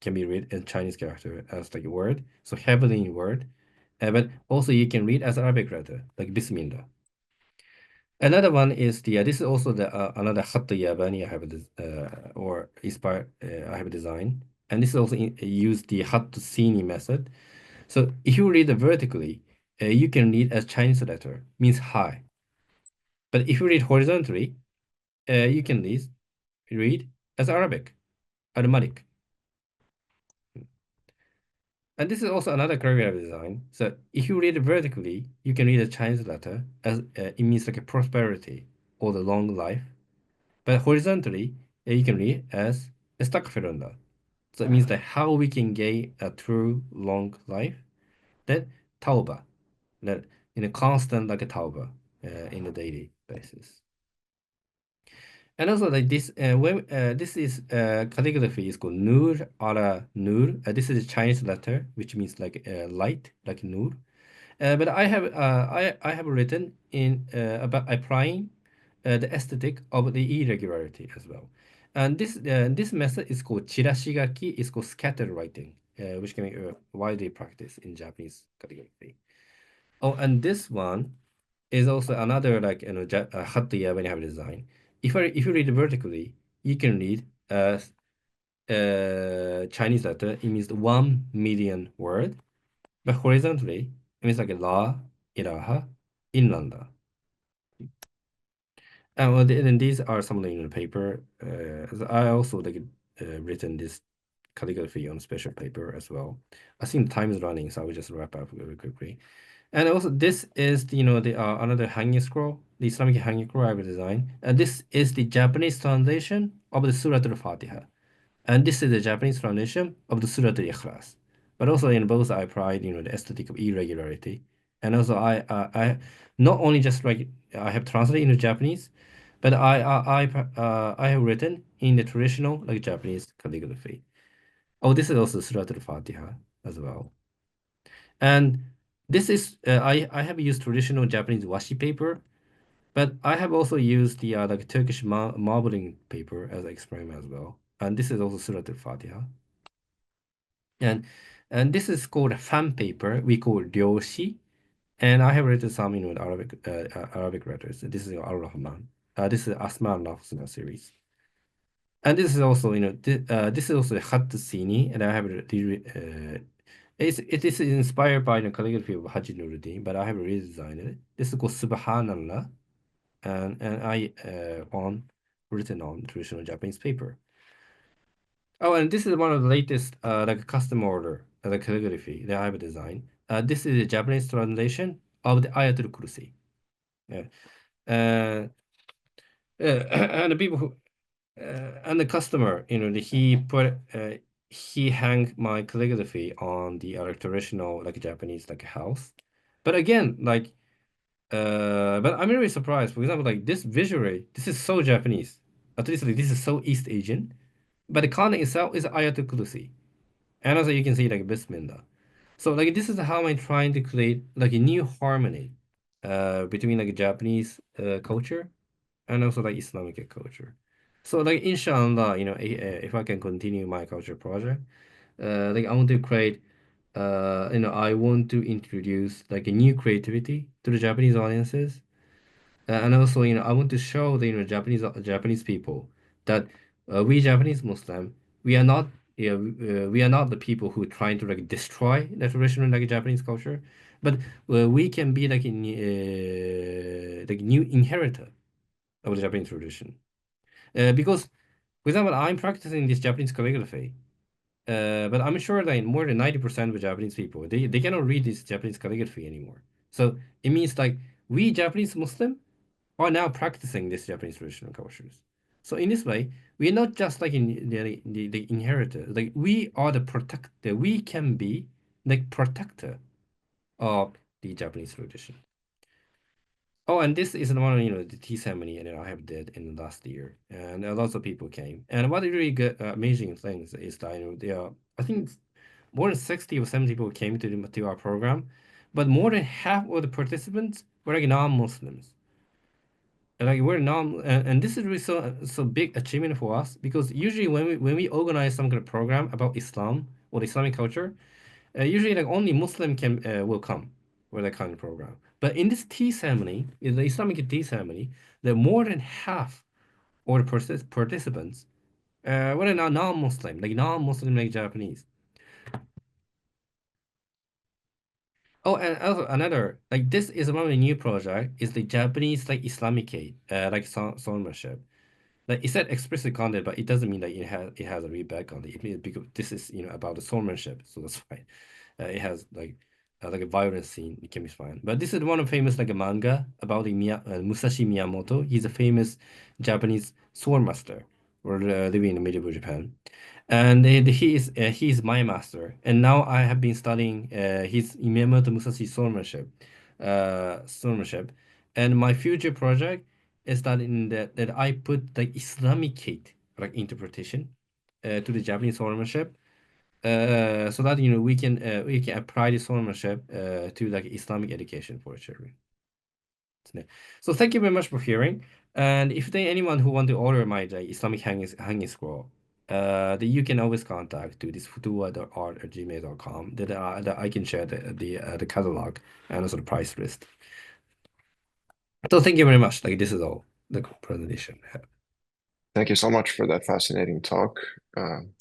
can be read in Chinese character as like a word, so heavenly word, but also you can read as Arabic letter like Bismillah. Another one is this is also the another Khatt Yabani I have or inspired I have designed, and this is also use the Khatt Sini method. So if you read vertically, you can read as Chinese letter means high, but if you read horizontally, you can read as Arabic, Al-Malik. And this is also another calligraphy design. So if you read it vertically, you can read a Chinese letter as it means like a prosperity or the long life. But horizontally, you can read as Astaghfirullah. So it means that how we can gain a true long life. Then Tauba, that in a constant like a Tauba in a daily basis. And also like this, when this is calligraphy is called Nur ala Nur. This is a Chinese letter which means like light, like Nur. But I have written in about applying the aesthetic of the irregularity as well. And this method is called chirashigaki. It's called scattered writing, which can be widely practiced in Japanese calligraphy. Oh, and this one is also another like Hattiya when you have a design. If you read vertically, you can read as Chinese letter. It means 1 million word, but horizontally it means like La ilaha illallah. And well, then these are some of the paper. I also like written this calligraphy on special paper as well. I think time is running, so I will just wrap up very quickly. And also this is the, the another hanging scroll, the Islamic hanging scroll I have designed. And this is the Japanese translation of the Surah Al-Fatiha. And this is the Japanese translation of the Surah Al-Ikhlas. But also in both I pride, the aesthetic of irregularity. And also I not only just like I have translated into Japanese, but I have written in the traditional like Japanese calligraphy. Oh, this is also Surah Al-Fatiha as well. And this is I have used traditional Japanese washi paper, but I have also used the like Turkish marbling paper as an experiment as well. And this is also Surah Al-Fatiha. And this is called a fan paper. We call it ryoshi. And I have written some Arabic letters. This is Ar-Rahman. This is Asma al-Husna series. And this is also, this is also Khatt Sini, and I have it is inspired by the calligraphy of Haji Nuruddin, but I have redesigned it. This is called Subhanallah, and I written on traditional Japanese paper. Oh, and this is one of the latest like custom order the calligraphy that I have designed. This is a Japanese translation of the Ayatul Kursi. Yeah. And the people who and the customer, he hang my calligraphy on the traditional like Japanese like house. But again, like but I'm really surprised. For example, like this visually, this is so Japanese. At least like, this is so East Asian. But the content itself is Ayatul Kursi. And also you can see like Bismillah. So like this is how I'm trying to create like a new harmony between like Japanese culture and also like Islamic culture. So like inshallah, if I can continue my culture project, like I want to create I want to introduce like a new creativity to the Japanese audiences. And also, I want to show the Japanese people that we Japanese Muslim, we are not we are not the people who are trying to like destroy the traditional like Japanese culture, but we can be like like new inheritor of the Japanese tradition. Because, for example, I'm practicing this Japanese calligraphy, but I'm sure that more than 90% of Japanese people they cannot read this Japanese calligraphy anymore. So it means like we Japanese Muslim are now practicing this Japanese traditional cultures. So in this way, we are not just like in the inheritor. Like we are the protector. We can be like protector of the Japanese tradition. Oh, and this is one of the tea ceremony that I have did in the last year, and lots of people came. And what really good, amazing things is that there are I think more than 60 or 70 people came to our program, but more than half of the participants were like non-Muslims. Like we're non and this is really so big achievement for us because usually when we organize some kind of program about Islam or Islamic culture, usually like only Muslim can will come for that kind of program. But in this tea ceremony, in the Islamic tea ceremony, the more than half of the participants were non-Muslim, like non-Muslim like Japanese. Oh, and also another like this is one of the new project is the Japanese like Islamic like sonship. Like it said explicit content, but it doesn't mean that it has a real bad content. It means because this is about the swordmanship, so that's why it has like a violent scene. It can be fine. But this is one of famous like a manga about the Musashi Miyamoto. He's a famous Japanese swordmaster, or living in medieval Japan, and he is my master. And now I have been studying his Miyamoto Musashi swordmanship, and my future project is that that I put like Islamicate like interpretation to the Japanese swordmanship, so that we can apply this swordmanship to like Islamic education for children. So thank you very much for hearing. And if there anyone who want to order my Islamic hanging scroll, you can always contact to this futuwwa.art@gmail.com that I can share the catalog and also the price list. So thank you very much. Like this is all the presentation. Thank you so much for that fascinating talk.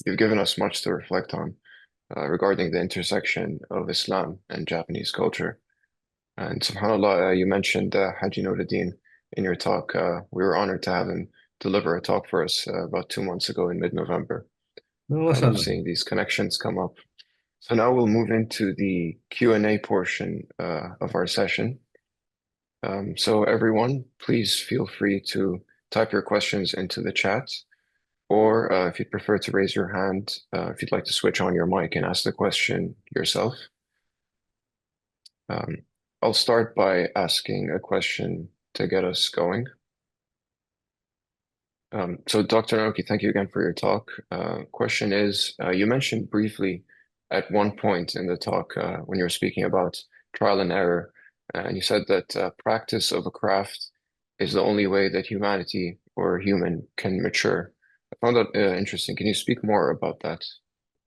You've given us much to reflect on regarding the intersection of Islam and Japanese culture. And subhanAllah, you mentioned Haji Nuruddin in your talk. We were honored to have him deliver a talk for us about 2 months ago in mid-November. I love seeing these connections come up. So now we'll move into the Q&A portion of our session. So everyone, please feel free to type your questions into the chat, or if you'd prefer to raise your hand, if you'd like to switch on your mic and ask the question yourself. I'll start by asking a question to get us going. So Dr. Naoki, thank you again for your talk. Question is, you mentioned briefly at one point in the talk when you were speaking about trial and error, and you said that practice of a craft is the only way that humanity or human can mature. I found that interesting. Can you speak more about that?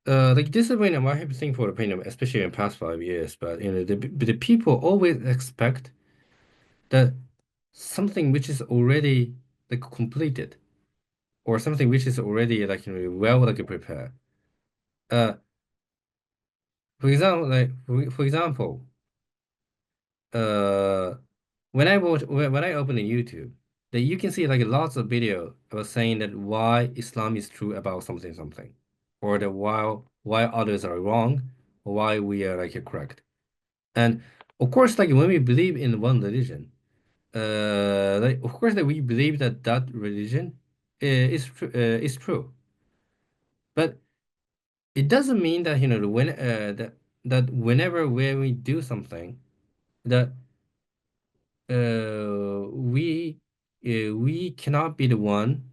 Like this is when I have thing for opinion, especially in the past 5 years. But the people always expect that something which is already like completed, or something which is already like well like prepared. Uh, for example, for example, uh, when I open a YouTube, that you can see like lots of video about saying that why Islam is true about something something, or that why others are wrong, or why we are like correct. And of course, like when we believe in one religion, like of course that we believe that that religion is true, but it doesn't mean that that whenever when we do something that we cannot be the one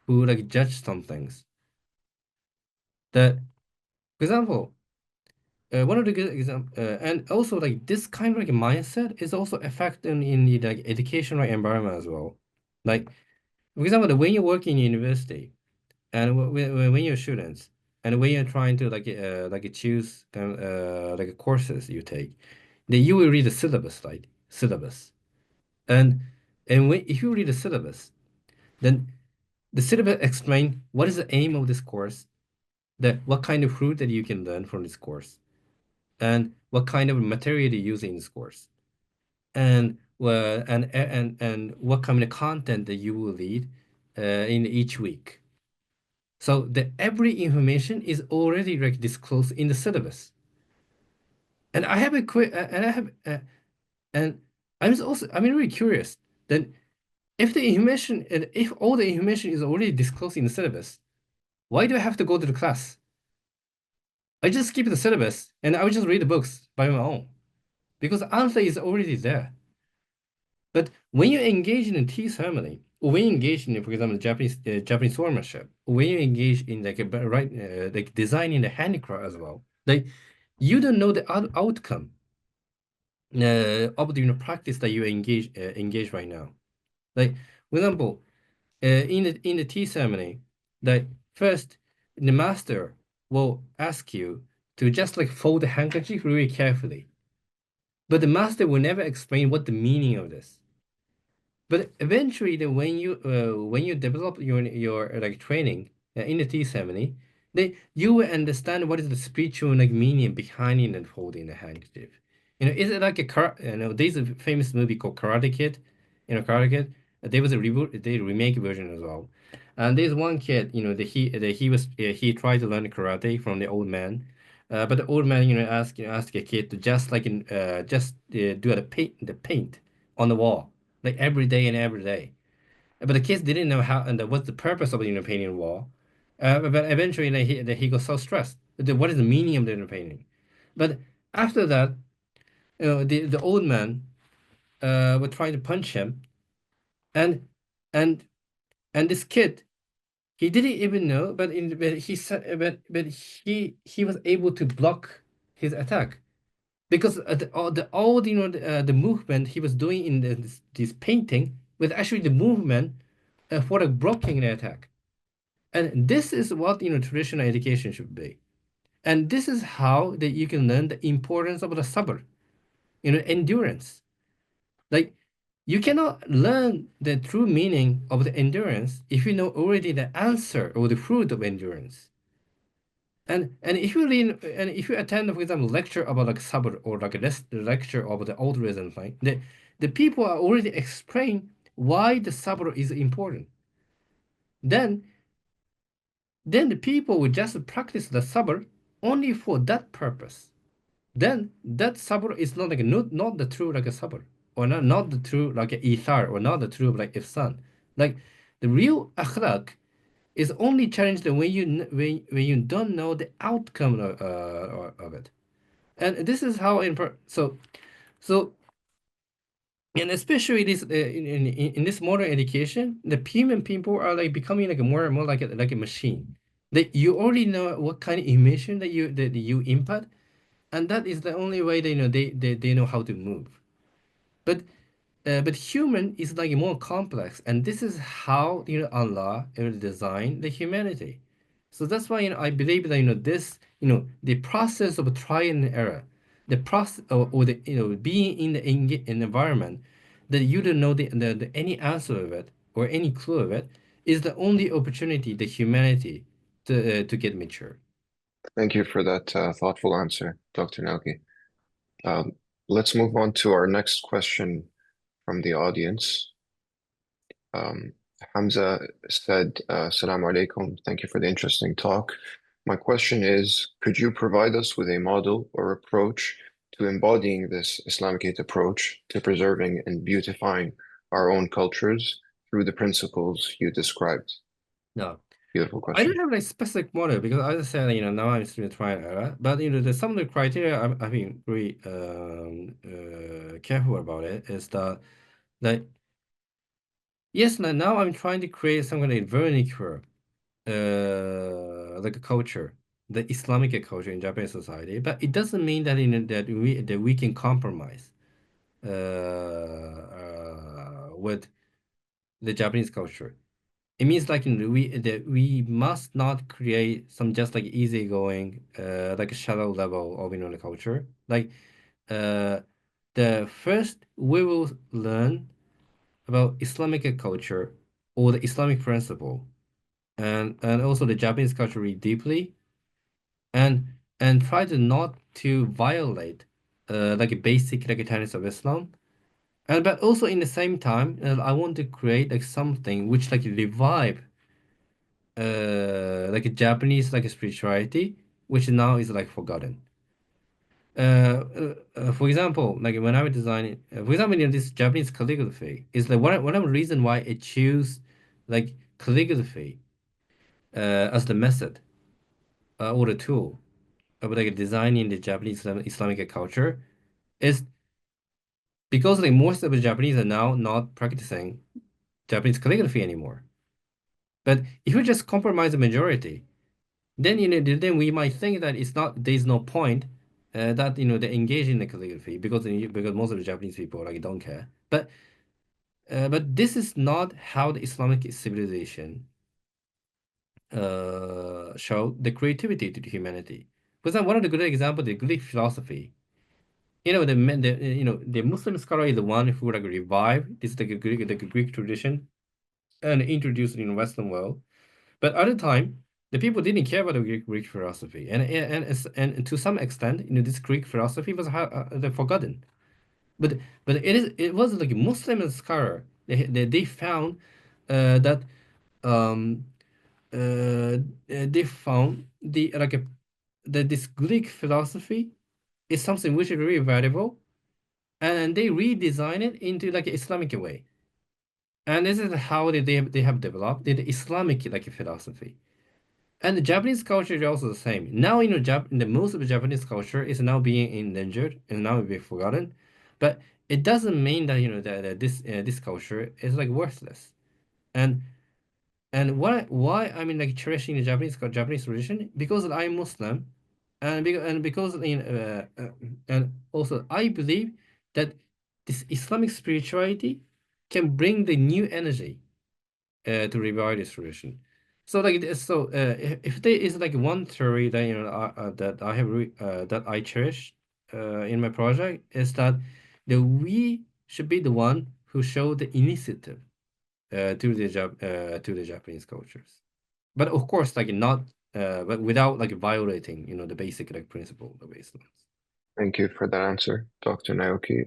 who like judge some things. That, for example, one of the good example, and also like this kind of like mindset is also affecting in the like educational environment as well. Like, for example, when you work in university and when you're students and when you're trying to like choose like courses you take, then you will read the syllabus, like syllabus, and when if you read the syllabus, then the syllabus explain what is the aim of this course, that what kind of fruit that you can learn from this course, and what kind of material you use in this course, and and what kind of content that you will read in each week. So the every information is already like disclosed in the syllabus. And I have a quick and I have and I'm really curious that if the information and if all the information is already disclosed in the syllabus, why do I have to go to the class? I just skip the syllabus and I will just read the books by my own because the answer is already there. But when you engage in a tea ceremony, or when you engage in, for example, Japanese swordsmanship, or when you engage in like like designing the handicraft as well, like you don't know the outcome of the practice that you engage right now. Like, for example, in the tea ceremony, like first the master will ask you to just like fold the handkerchief really carefully, but the master will never explain what the meaning of this. But eventually, when you develop your like training in the tea ceremony, then you will understand what is the spiritual like meaning behind it and holding the handkerchief. Is it like there's a famous movie called Karate Kid. Karate Kid. There was a reboot, the remake version as well. And there's one kid, he tried to learn karate from the old man, but the old man, asked a kid to just like do the paint on the wall like every day and every day. But the kids didn't know how and what's the purpose of the painting wall. But eventually, he got so stressed. What is the meaning of the painting? But after that, the old man would try to punch him, and and and this kid he didn't even know, but he said, but he was able to block his attack because all the movement he was doing in this painting was actually the movement for the blocking the attack. And this is what traditional education should be. And this is how that you can learn the importance of the sabr, endurance. Like you cannot learn the true meaning of the endurance if you know already the answer or the fruit of endurance. And if you read and if you attend, for example, lecture about like sabr or like a lecture about the altruism thing, the people are already explain why the sabr is important. Then then the people will just practice the sabr only for that purpose, then that sabr is not like not the true like a sabr, or not the true like a ithar, or not the true like ihsan. Like the real akhlaq is only challenged when when you don't know the outcome of it. And this is how so and especially this in this modern education, the human people are like becoming like more and more like a machine. That you already know what kind of emotion that you input, and that is the only way they know they know how to move. But human is like more complex, and this is how Allah designed the humanity. So that's why I believe that this the process of trial and error, the process or the being in the in environment that you don't know any answer of it or any clue of it is the only opportunity the humanity to get mature. Thank you for that thoughtful answer, Dr. Naoki. Um, let's move on to our next question from the audience. Hamza said, Assalamu alaikum. Thank you for the interesting talk. My question is, could you provide us with a model or approach to embodying this Islamic approach to preserving and beautifying our own cultures through the principles you described? No. Beautiful I don't question. have like specific model because as I said, now I'm still trying and error. But there's some of the criteria I've been very careful about it is that yes, now I'm trying to create some kind of vernacular like a culture, the Islamic culture in Japanese society. But it doesn't mean that that we can compromise with the Japanese culture. It means like that we must not create some just like easygoing like a shallow level of the culture. Like uh the first we will learn about Islamic culture or the Islamic principle and also the Japanese culture really deeply and try to not to violate like a basic like tenets of Islam. And but also in the same time, I want to create like something which like revive like a Japanese like a spirituality, which now is like forgotten. For example, like when I was designing, for example, this Japanese calligraphy is like one of the reason why I choose like calligraphy as the method or the tool of like designing the Japanese Islamic culture is because like most of the Japanese are now not practicing Japanese calligraphy anymore. But if you just compromise the majority, then then we might think that it's not there's no point that they engage in the calligraphy because most of the Japanese people like don't care. But this is not how the Islamic civilization show the creativity to the humanity. For example, one of the good examples, the Greek philosophy. The Muslim scholar is the one who like revived this the Greek tradition and introduced it in the Western world. But at the time, the people didn't care about the Greek philosophy, and to some extent, this Greek philosophy was forgotten. But it was like a Muslim scholar. They found that um, they found that this Greek philosophy is something which is really valuable, and they redesign it into like an Islamic way. And this is how they have developed the Islamic like philosophy. And the Japanese culture is also the same. Now, the most of the Japanese culture is now being endangered and now being forgotten. But it doesn't mean that that this culture is like worthless. And why I mean like cherishing the Japanese tradition because I'm Muslim, and because and also I believe that this Islamic spirituality can bring the new energy to revive this tradition. So if there is like one theory that that I have that I cherish in my project is that we should be the one who show the initiative to the Japanese cultures. But of course, like not but without like violating the basic like principle of Islam. Thank you for that answer, Dr. Naoki.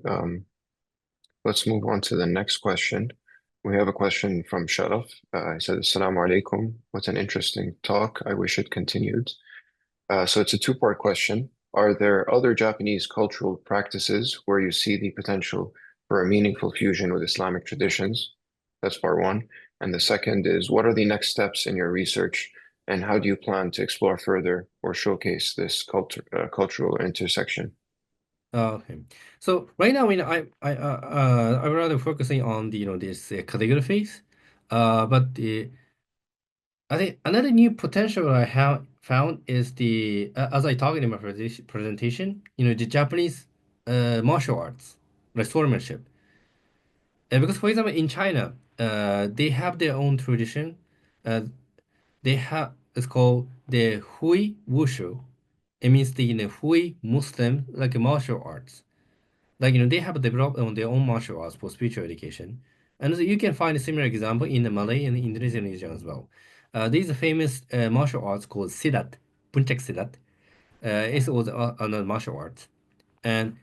Let's move on to the next question. We have a question from Sharaf. He said, Assalamu alaikum. What an interesting talk. I wish it continued. So it's a two-part question. Are there other Japanese cultural practices where you see the potential for a meaningful fusion with Islamic traditions? That's part one. And the second is, what are the next steps in your research, and how do you plan to explore further or showcase this cultural intersection? Okay. So right now, I'm rather focusing on the this calligraphies, but I think another new potential I have found is as I talked in my presentation, the Japanese martial arts, like swordsmanship. Because for example, in China, they have their own tradition. Uh, they have it's called the Hui Wushu. It means the Hui Muslim like martial arts. Like they have developed on their own martial arts for spiritual education, and so you can find a similar example in the Malay and Indonesian region as well. These are famous martial arts called silat, puncak silat. It's also another martial art, and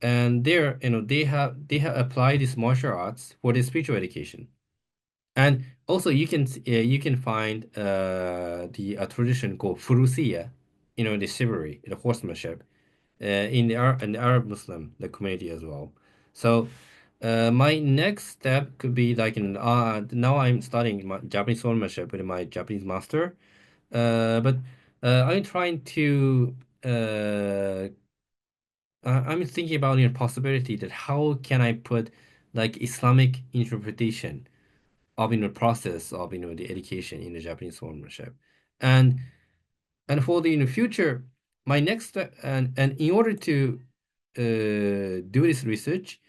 there they have applied these martial arts for their spiritual education. And also you can find the a tradition called furusiya, the chivalry, the horsemanship, in the Arab Muslim the community as well. So my next step could be like now I'm studying my Japanese swordsmanship with my Japanese master. But I'm trying to I'm thinking about the possibility that how can I put like Islamic interpretation of the process of the education in the Japanese swordsmanship, and for the future, my next step, and in order to do this research,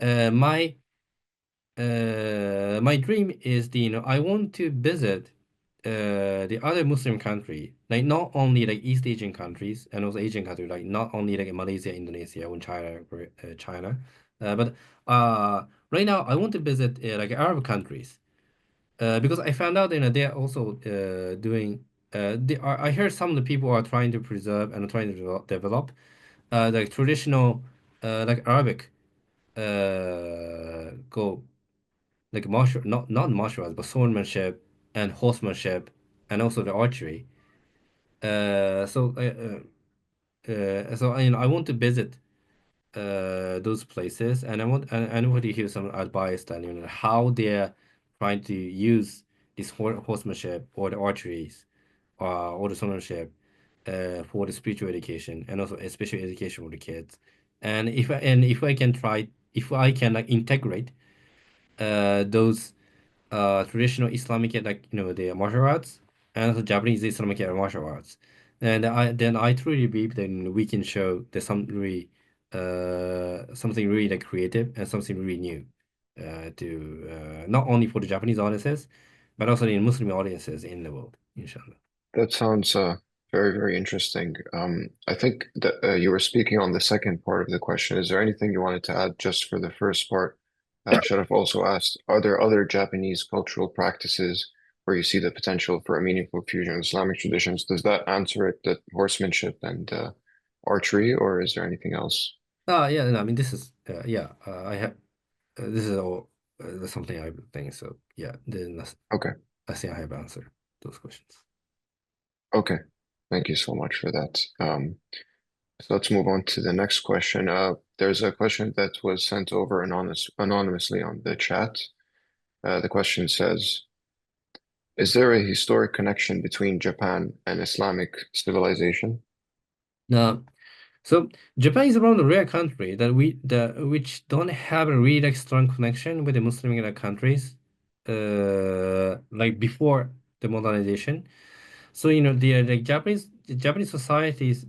my my dream is I want to visit the other Muslim country, like not only like East Asian countries and also Asian countries, like not only like Malaysia, Indonesia, and China, but right now I want to visit like Arab countries because I found out they're also doing. I heard some of the people are trying to preserve and trying to develop like traditional like Arabic go like martial not martial arts but swordsmanship and horsemanship and also the archery. I want to visit those places, and I want to hear some advice that how they're trying to use this horsemanship or the archeries or the swordsmanship for the spiritual education and also especially education for the kids. And if I can try, if I can like integrate those traditional Islamic like the martial arts and also Japanese Islamic martial arts. And I truly believe that we can show there's something really like creative and something really new to not only for the Japanese audiences but also the Muslim audiences in the world, inshallah. That sounds very, very interesting. I think that you were speaking on the second part of the question. Is there anything you wanted to add just for the first part? Sharaf also asked, are there other Japanese cultural practices where you see the potential for a meaningful fusion of Islamic traditions? Does that answer it, the horsemanship and archery, or is there anything else? Yeah, no, I mean this is I have this is all something I think so. Yeah, then Okay, I think I have answered those questions. okay. Thank you so much for that. So let's move on to the next question. There's a question that was sent over anonymously on the chat. The question says, is there a historic connection between Japan and Islamic civilization? Now, so Japan is one of the rare country which don't have a really like, strong connection with the Muslim countries, like before the modernization. So the Japanese societies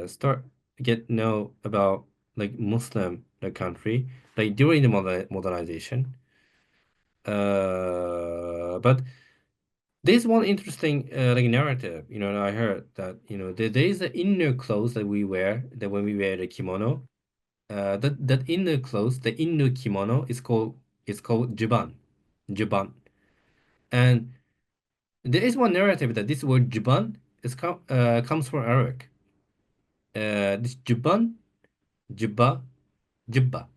start get know about like Muslim country like during the modernization. But there's one interesting like narrative. I heard that there is an inner clothes that we wear that when we wear the kimono. That inner clothes, the inner kimono is called juban, and there is one narrative that this word juban comes from Arabic. This juban, jubba, jubba.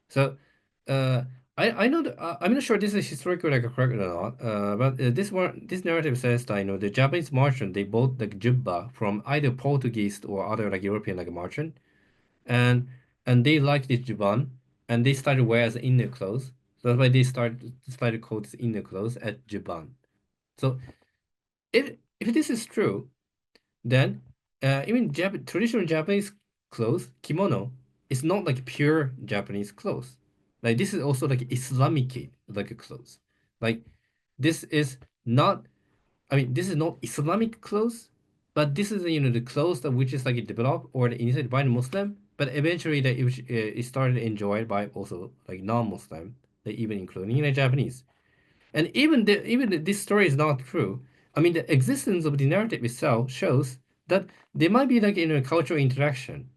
So, uh, I know that I'm not sure this is historically like correct or not. But this narrative says that the Japanese merchant they bought like jubba from either Portuguese or other like European like merchant, and they liked this jubban, and they started wear as inner clothes. So that's why they started call this inner clothes as jubban. So if this is true, then even traditional Japanese clothes, kimono, is not like pure Japanese clothes. Like this is also like Islamic like clothes. Like this is not, I mean, this is not Islamic clothes, but this is the clothes that which is like developed or initiated by the Muslim, but eventually that it started enjoyed by also like non-Muslim, like even including Japanese. And this story is not true. I mean, the existence of the narrative itself shows that there might be like a cultural interaction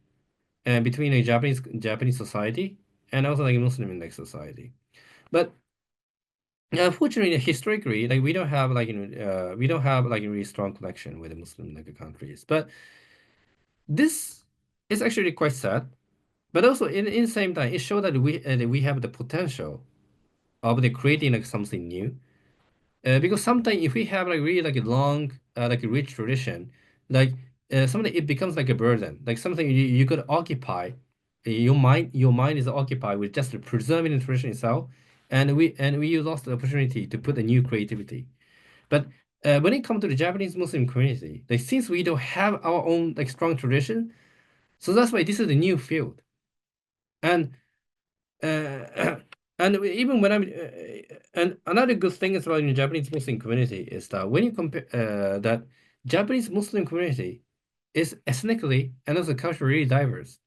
between a Japanese society and also like a Muslim like society. But unfortunately, historically, like we don't have like a really strong connection with the Muslim like countries. But this is actually quite sad. But also in the same time, it shows that we have the potential of the creating like something new. Because sometimes if we have like really like a long, like a rich tradition, like something it becomes like a burden, like something you could occupy. Your mind is occupied with just preserving the tradition itself, and we lost the opportunity to put a new creativity. But when it comes to the Japanese Muslim community, like since we don't have our own like strong tradition, so that's why this is a new field. And even when and another good thing is about the Japanese Muslim community is that when you compare that Japanese Muslim community is ethnically and also culturally diverse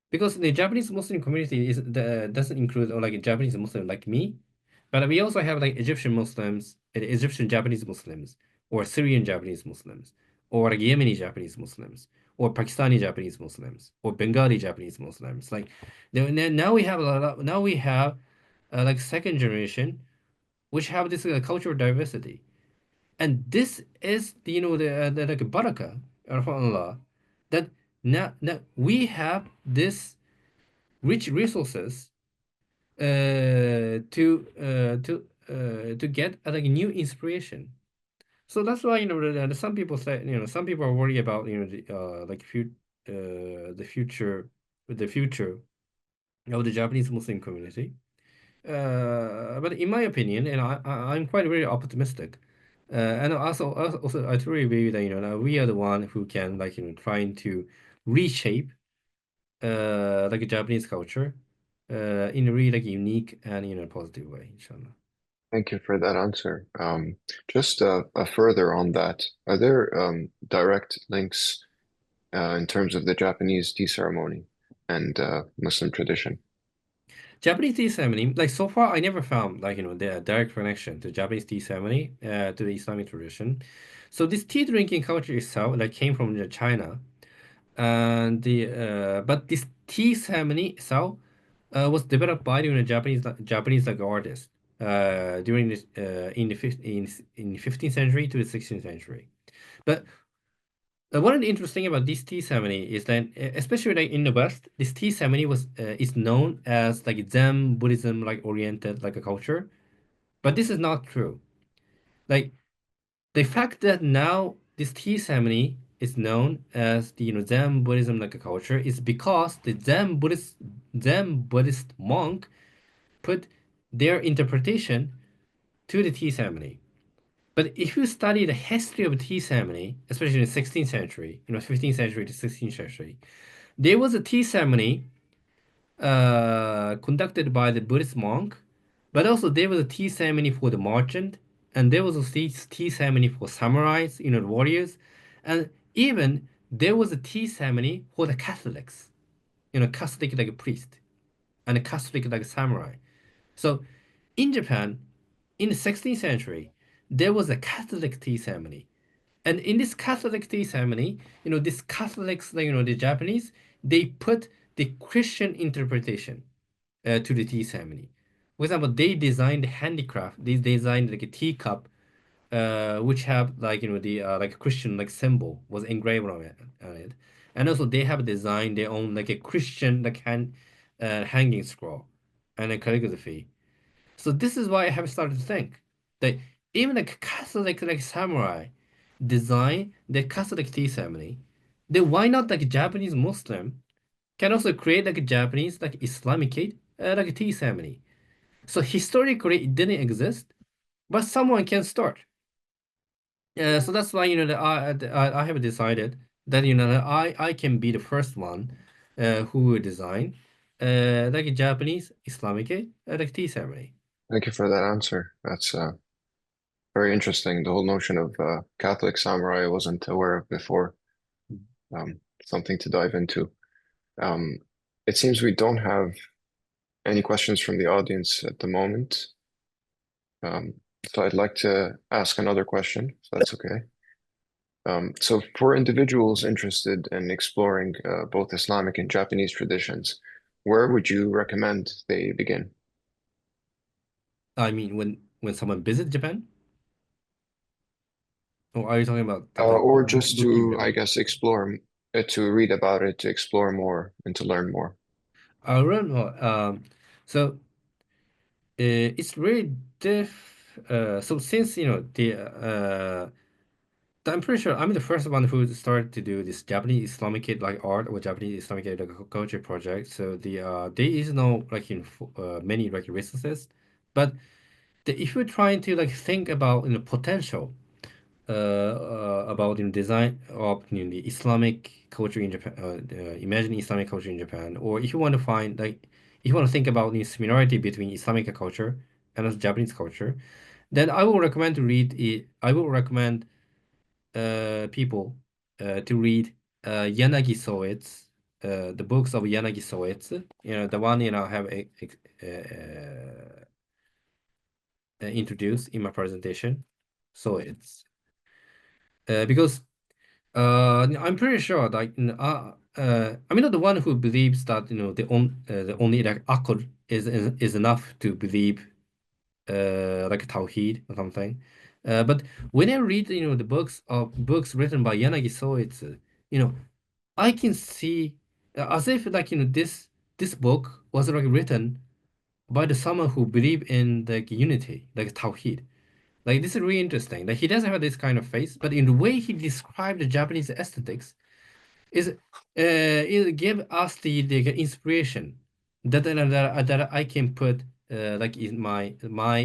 because the Japanese Muslim community doesn't include or like a Japanese Muslim like me, but we also have like Egyptian Muslims, Egyptian Japanese Muslims, or Syrian Japanese Muslims, or like Yemeni Japanese Muslims, or Pakistani Japanese Muslims, or Bengali Japanese Muslims. Like now we have now we have like second generation, which have this cultural diversity, and this is the like baraka of Allah, that now we have this rich resources to get like new inspiration. So that's why some people say some people are worried about like the future of the Japanese Muslim community. But in my opinion, and I'm quite very optimistic. And also I truly believe that now we are the one who can like trying to reshape like a Japanese culture in a really like unique and positive way, inshallah. Thank you for that answer. Just further on that, are there direct links in terms of the Japanese tea ceremony and Muslim tradition? Japanese tea ceremony, like so far, I never found like the direct connection to Japanese tea ceremony to the Islamic tradition. So this tea drinking culture itself like came from China, and the but this tea ceremony itself was developed by Japanese like artists during this in the 15th century to the 16th century. But one of the interesting about this tea ceremony is that, especially like in the West, this tea ceremony was is known as like Zen Buddhism like oriented like a culture, but this is not true. Like the fact that now this tea ceremony is known as the Zen Buddhism like a culture is because the Zen Buddhist monk put their interpretation to the tea ceremony. But if you study the history of tea ceremony, especially in the 16th century, 15th century to 16th century, there was a tea ceremony conducted by the Buddhist monk, but also there was a tea ceremony for the merchant, and there was a tea ceremony for samurais, the warriors, and even there was a tea ceremony for the Catholics, Catholic like a priest and a Catholic like a samurai. So in Japan, in the 16th century, there was a Catholic tea ceremony. And in this Catholic tea ceremony, these Catholics, like, the Japanese, they put the Christian interpretation to the tea ceremony. For example, they designed handicraft. They designed like a teacup, which have like the like Christian like symbol was engraved on it, and also they have designed their own like a Christian like hanging scroll and a calligraphy. So this is why I have started to think that even like Catholic like samurai design the Catholic tea ceremony, then why not like Japanese Muslim can also create like a Japanese like Islamic like a tea ceremony. So historically it didn't exist, but someone can start. So that's why that I have decided that that I can be the first one who will design like a Japanese Islamic like tea ceremony. Thank you for that answer. That's very interesting. The whole notion of Catholic samurai I wasn't aware of before. Something to dive into. It seems we don't have any questions from the audience at the moment. So I'd like to ask another question, if that's okay. So for individuals interested in exploring both Islamic and Japanese traditions, where would you recommend they begin? I mean, when someone visits Japan, or are you talking about Or just looking to, I Japan? guess, explore, to read about it, to explore more, and to learn more. I don't know. So it's really so since I'm pretty sure I'm the first one who started to do this Japanese Islamic like art or Japanese Islamic like culture project. So there is no like many like resources, but if you're trying to like think about potential about design of the Islamic culture in Japan, imagine Islamic culture in Japan, or if you want to find like if you want to think about the similarity between Islamic culture and Japanese culture, then I will recommend to read it. I will recommend people to read Yanagi Soet's the books of Yanagi Soet's. The one I have introduced in my presentation. So it's because I'm pretty sure like I'm not the one who believes that the only like akhl is enough to believe like Tawheed or something. But when I read the books written by Yanagi Soetsu, I can see as if like this book was like written by the someone who believe in like unity, like Tawheed. Like this is really interesting. Like he doesn't have this kind of face, but in the way he described the Japanese aesthetics is it give us the inspiration that I can put like in my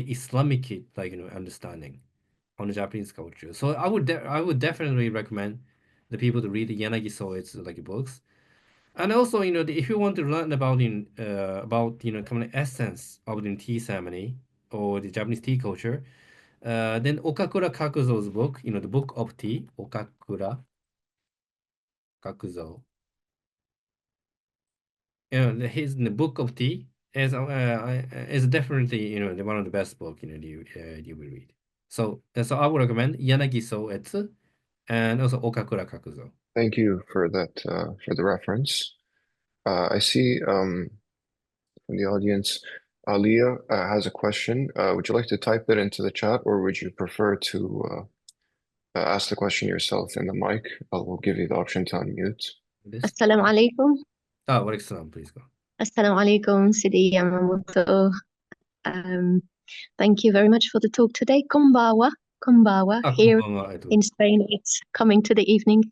Islamic like understanding on the Japanese culture. So I would definitely recommend the people to read the Yanagi Soet's like books. And also, if you want to learn about common essence of the tea ceremony or the Japanese tea culture, then Okakura Kakuzo's book, the Book of Tea, Okakura Kakuzo. His the Book of Tea is definitely one of the best book you will read. So I would recommend Yanagi Soetsu and also Okakura Kakuzo. Thank you for that, for the reference. I see from the audience, Aliyah has a question. Would you like to type it into the chat, or would you prefer to ask the question yourself in the mic? I will give you the option to unmute. Assalamu alaikum. Wa alaikum salam, please go. Assalamu alaikum, Sidi Yamamoto. Thank you very much for the talk today. Konbawa. Here in Spain, it's coming to the evening.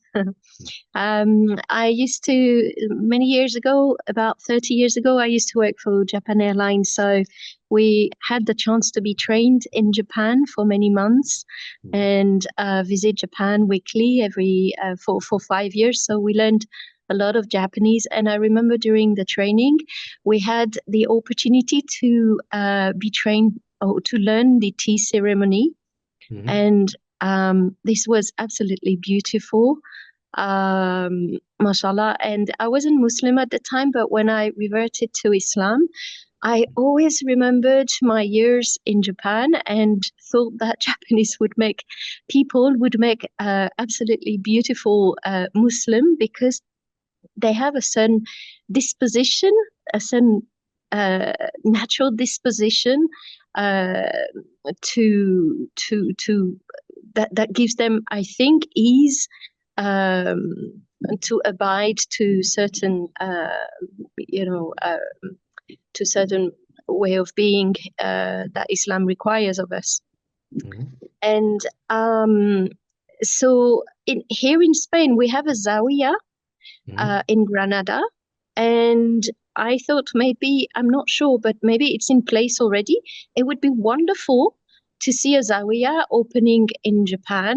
I used to, many years ago, about 30 years ago, I used to work for Japan Airlines. So we had the chance to be trained in Japan for many months and visit Japan weekly for 5 years. So we learned a lot of Japanese. And I remember during the training, we had the opportunity to be trained or to learn the tea ceremony. And this was absolutely beautiful. Mashallah. And I wasn't Muslim at the time, but when I reverted to Islam, I always remembered my years in Japan and thought that Japanese people would make absolutely beautiful Muslim, because they have a certain disposition, a certain natural disposition to that gives them, I think, ease to abide to certain to certain way of being that Islam requires of us. And so here in Spain, we have a Zawiya in Granada, and I thought maybe, I'm not sure, but maybe it's in place already. It would be wonderful to see a Zawiya opening in Japan.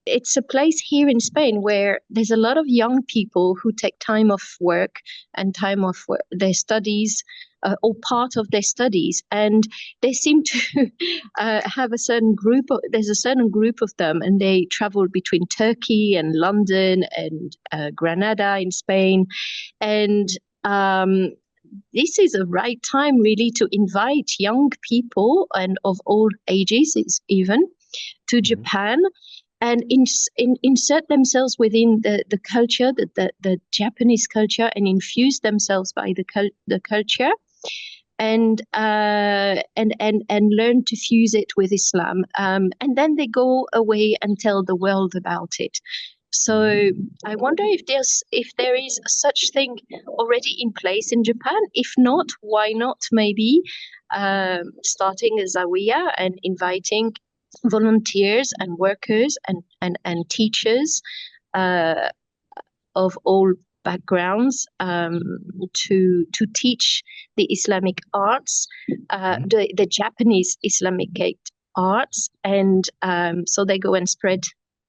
It's a place here in Spain where there's a lot of young people who take time off work and time off their studies, or part of their studies, and they seem to have a certain group. There's a certain group of them, and they travel between Turkey and London and Granada in Spain, and this is a right time really to invite young people and of all ages, even to Japan, and insert themselves within the culture, the Japanese culture, and infuse themselves by the culture, and learn to fuse it with Islam, and then they go away and tell the world about it. So I wonder if there is such thing already in place in Japan. If not, why not maybe starting a Zawiya and inviting volunteers and workers and teachers of all backgrounds to teach the Islamic arts, the Japanese Islamic arts, and so they go and spread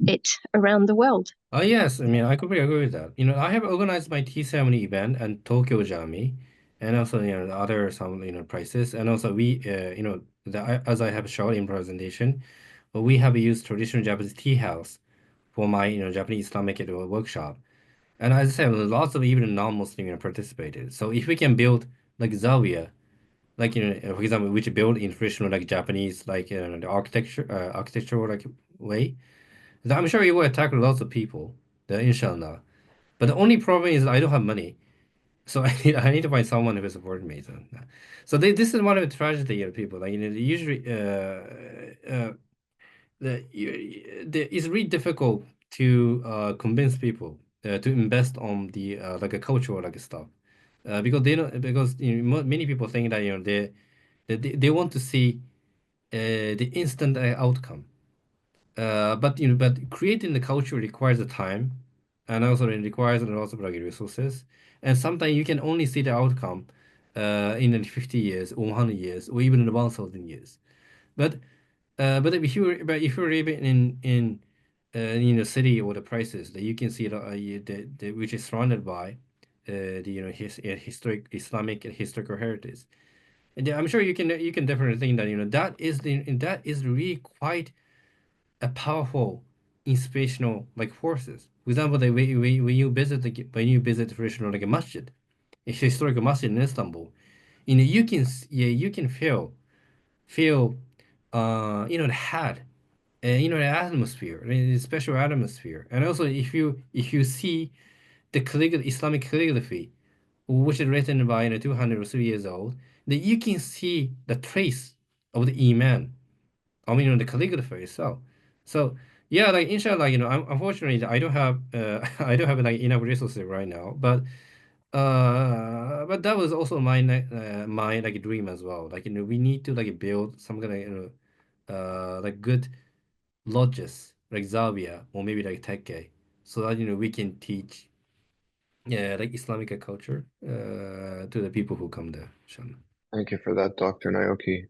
it around the world. Oh yes, I mean I completely agree with that. I have organized my tea ceremony event and Tokyo Jami, and also other some places, and also we as I have shown in presentation, we have used traditional Japanese tea house for my Japanese Islamic workshop, and as I said, lots of even non-Muslim participated. So if we can build like Zawiya, like for example, which build in traditional like Japanese like the architectural like way. I'm sure it will attract lots of people, inshallah. But the only problem is I don't have money. So I need to find someone who will support me. So this is one of the tragedy of people. Like usually it's really difficult to convince people to invest on the like a cultural like stuff. Because many people think that they want to see the instant outcome. But creating the culture requires the time, and also it requires lots of like resources. And sometimes you can only see the outcome in 50 years or 100 years or even in 1,000 years. But if you live in the city or the places that you can see which is surrounded by the historic Islamic and historical heritage. And I'm sure you can definitely think that that is really quite a powerful inspirational like forces. For example, when you visit traditional like a masjid, a historical masjid in Istanbul, you can feel the head, the atmosphere, the special atmosphere, and also if you see the Islamic calligraphy, which is written by 200 or 3 years old, then you can see the trace of the iman. I mean, the calligraphy itself. So yeah, like inshallah, unfortunately, I don't have I don't have like enough resources right now, but that was also my my like dream as well. Like we need to like build some kind of like good lodges like Zawiya or maybe like Tekke, so that we can teach like Islamic culture to the people who come there. Inshallah. Thank you for that, Dr. Naoki.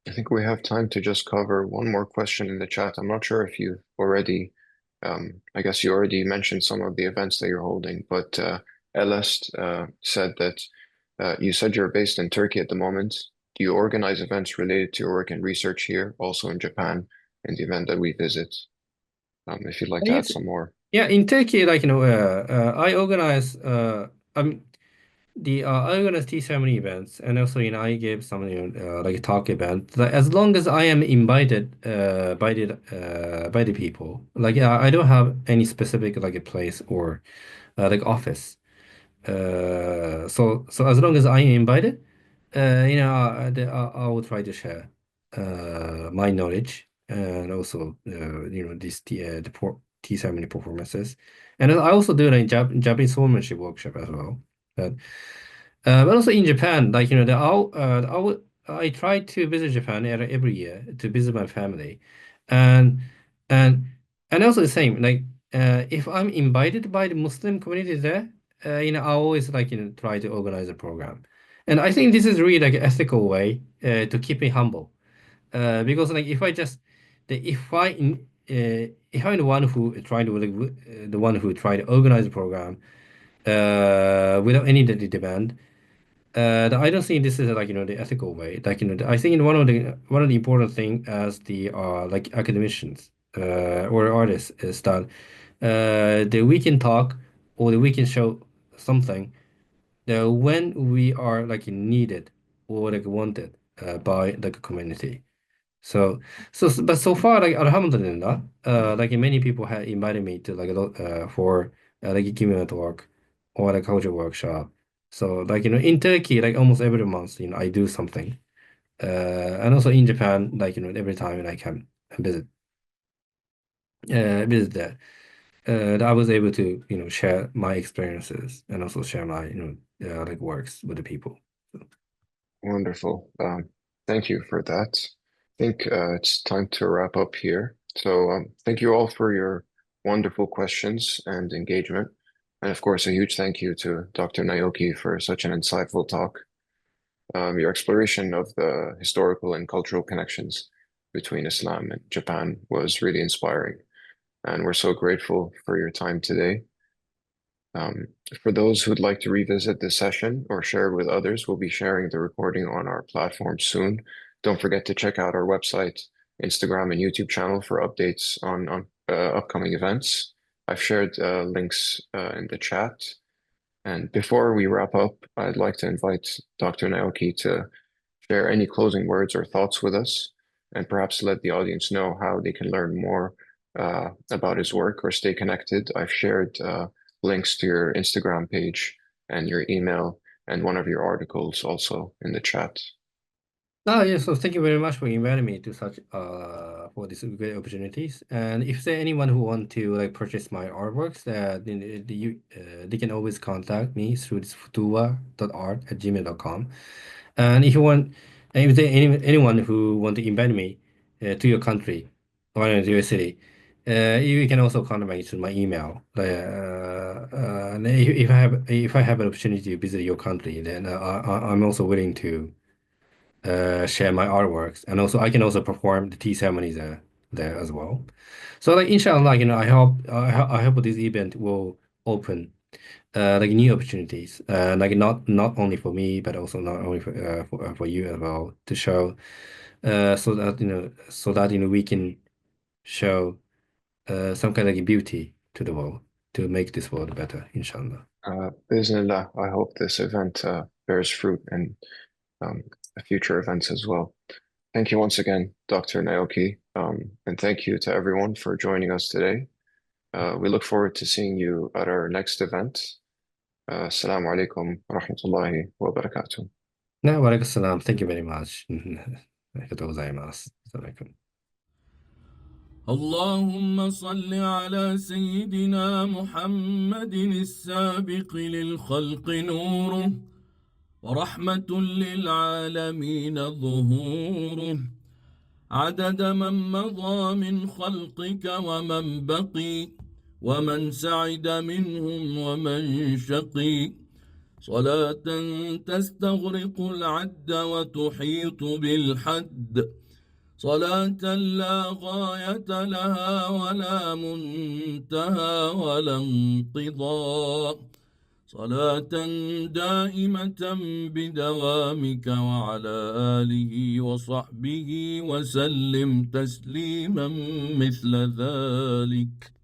I think we have time to just cover one more question in the chat. I'm not sure if you already, I guess you already mentioned some of the events that you're holding, but Elest said that you said you're based in Turkey at the moment. Do you organize events related to your work and research here, also in Japan, in the event that we visit? If you'd like to add some more. Yeah, in Turkey, like I organize I organize tea ceremony events, and also I give some like talk event. Like, as long as I am invited by the people, like I don't have any specific like a place or like office. So as long as I am invited, I will try to share my knowledge and also this tea ceremony performances, and I also do like Japanese swordmanship workshop as well. But also in Japan, like I try to visit Japan every year to visit my family, and and and also the same. Like if I'm invited by the Muslim community there, I always try to organize a program, and I think this is really like an ethical way to keep me humble. Because like if I just if I'm the one who trying to the one who try to organize the program without any demand. I don't think this is the ethical way. I think one of the important thing as the like academicians or artists is that that we can talk or that we can show something when we are needed or wanted by the community. But so far, alhamdulillah, many people have invited me to for give me a talk or a culture workshop. So in Turkey, almost every month, I do something. And also in Japan, every time I can visit there, I was able to share my experiences and also share my works with the people. Wonderful. Thank you for that. I think it's time to wrap up here. So thank you all for your wonderful questions and engagement. And of course, a huge thank you to Dr. Naoki for such an insightful talk. Your exploration of the historical and cultural connections between Islam and Japan was really inspiring. And we're so grateful for your time today. For those who'd like to revisit this session or share it with others, we'll be sharing the recording on our platform soon. Don't forget to check out our website, Instagram, and YouTube channel for updates on upcoming events. I've shared links in the chat. And before we wrap up, I'd like to invite Dr. Naoki to share any closing words or thoughts with us, and perhaps let the audience know how they can learn more about his work or stay connected. I've shared links to your Instagram page and your email and one of your articles also in the chat. Yeah, so thank you very much for inviting me to such for these great opportunities. And if there's anyone who want to purchase my artworks, they can always contact me through this futuwwa.art@gmail.com. And if there anyone who want to invite me to your country or to your city, you can also contact me through my email. And if I have an opportunity to visit your country, then I'm also willing to share my artworks, and also I can also perform the tea ceremonies there as well. So inshallah, I hope this event will open new opportunities, not only for me, but also not only for you as well, to show so that we can show some kind of beauty to the world, to make this world better, inshallah. Bismillah, I hope this event bears fruit and future events as well. Thank you once again, Dr. Naoki, and thank you to everyone for joining us today. We look forward to seeing you at our next event. Assalamu alaikum wa rahmatullahi wa barakatuh. Wa alaikum salam. Thank you very much. ありがとうございます。اللهم صل على سيدنا محمد السابق للخلق نوره ورحمة للعالمين ظهوره عدد من مضى من خلقك ومن بقي ومن سعد منهم ومن شقي صلاة تستغرق العد وتحيط بالحد صلاة لا غاية لها ولا منتهى ولا انقضاء صلاة دائمة بدوامك وعلى آله وصحبه وسلم تسليما مثل ذلك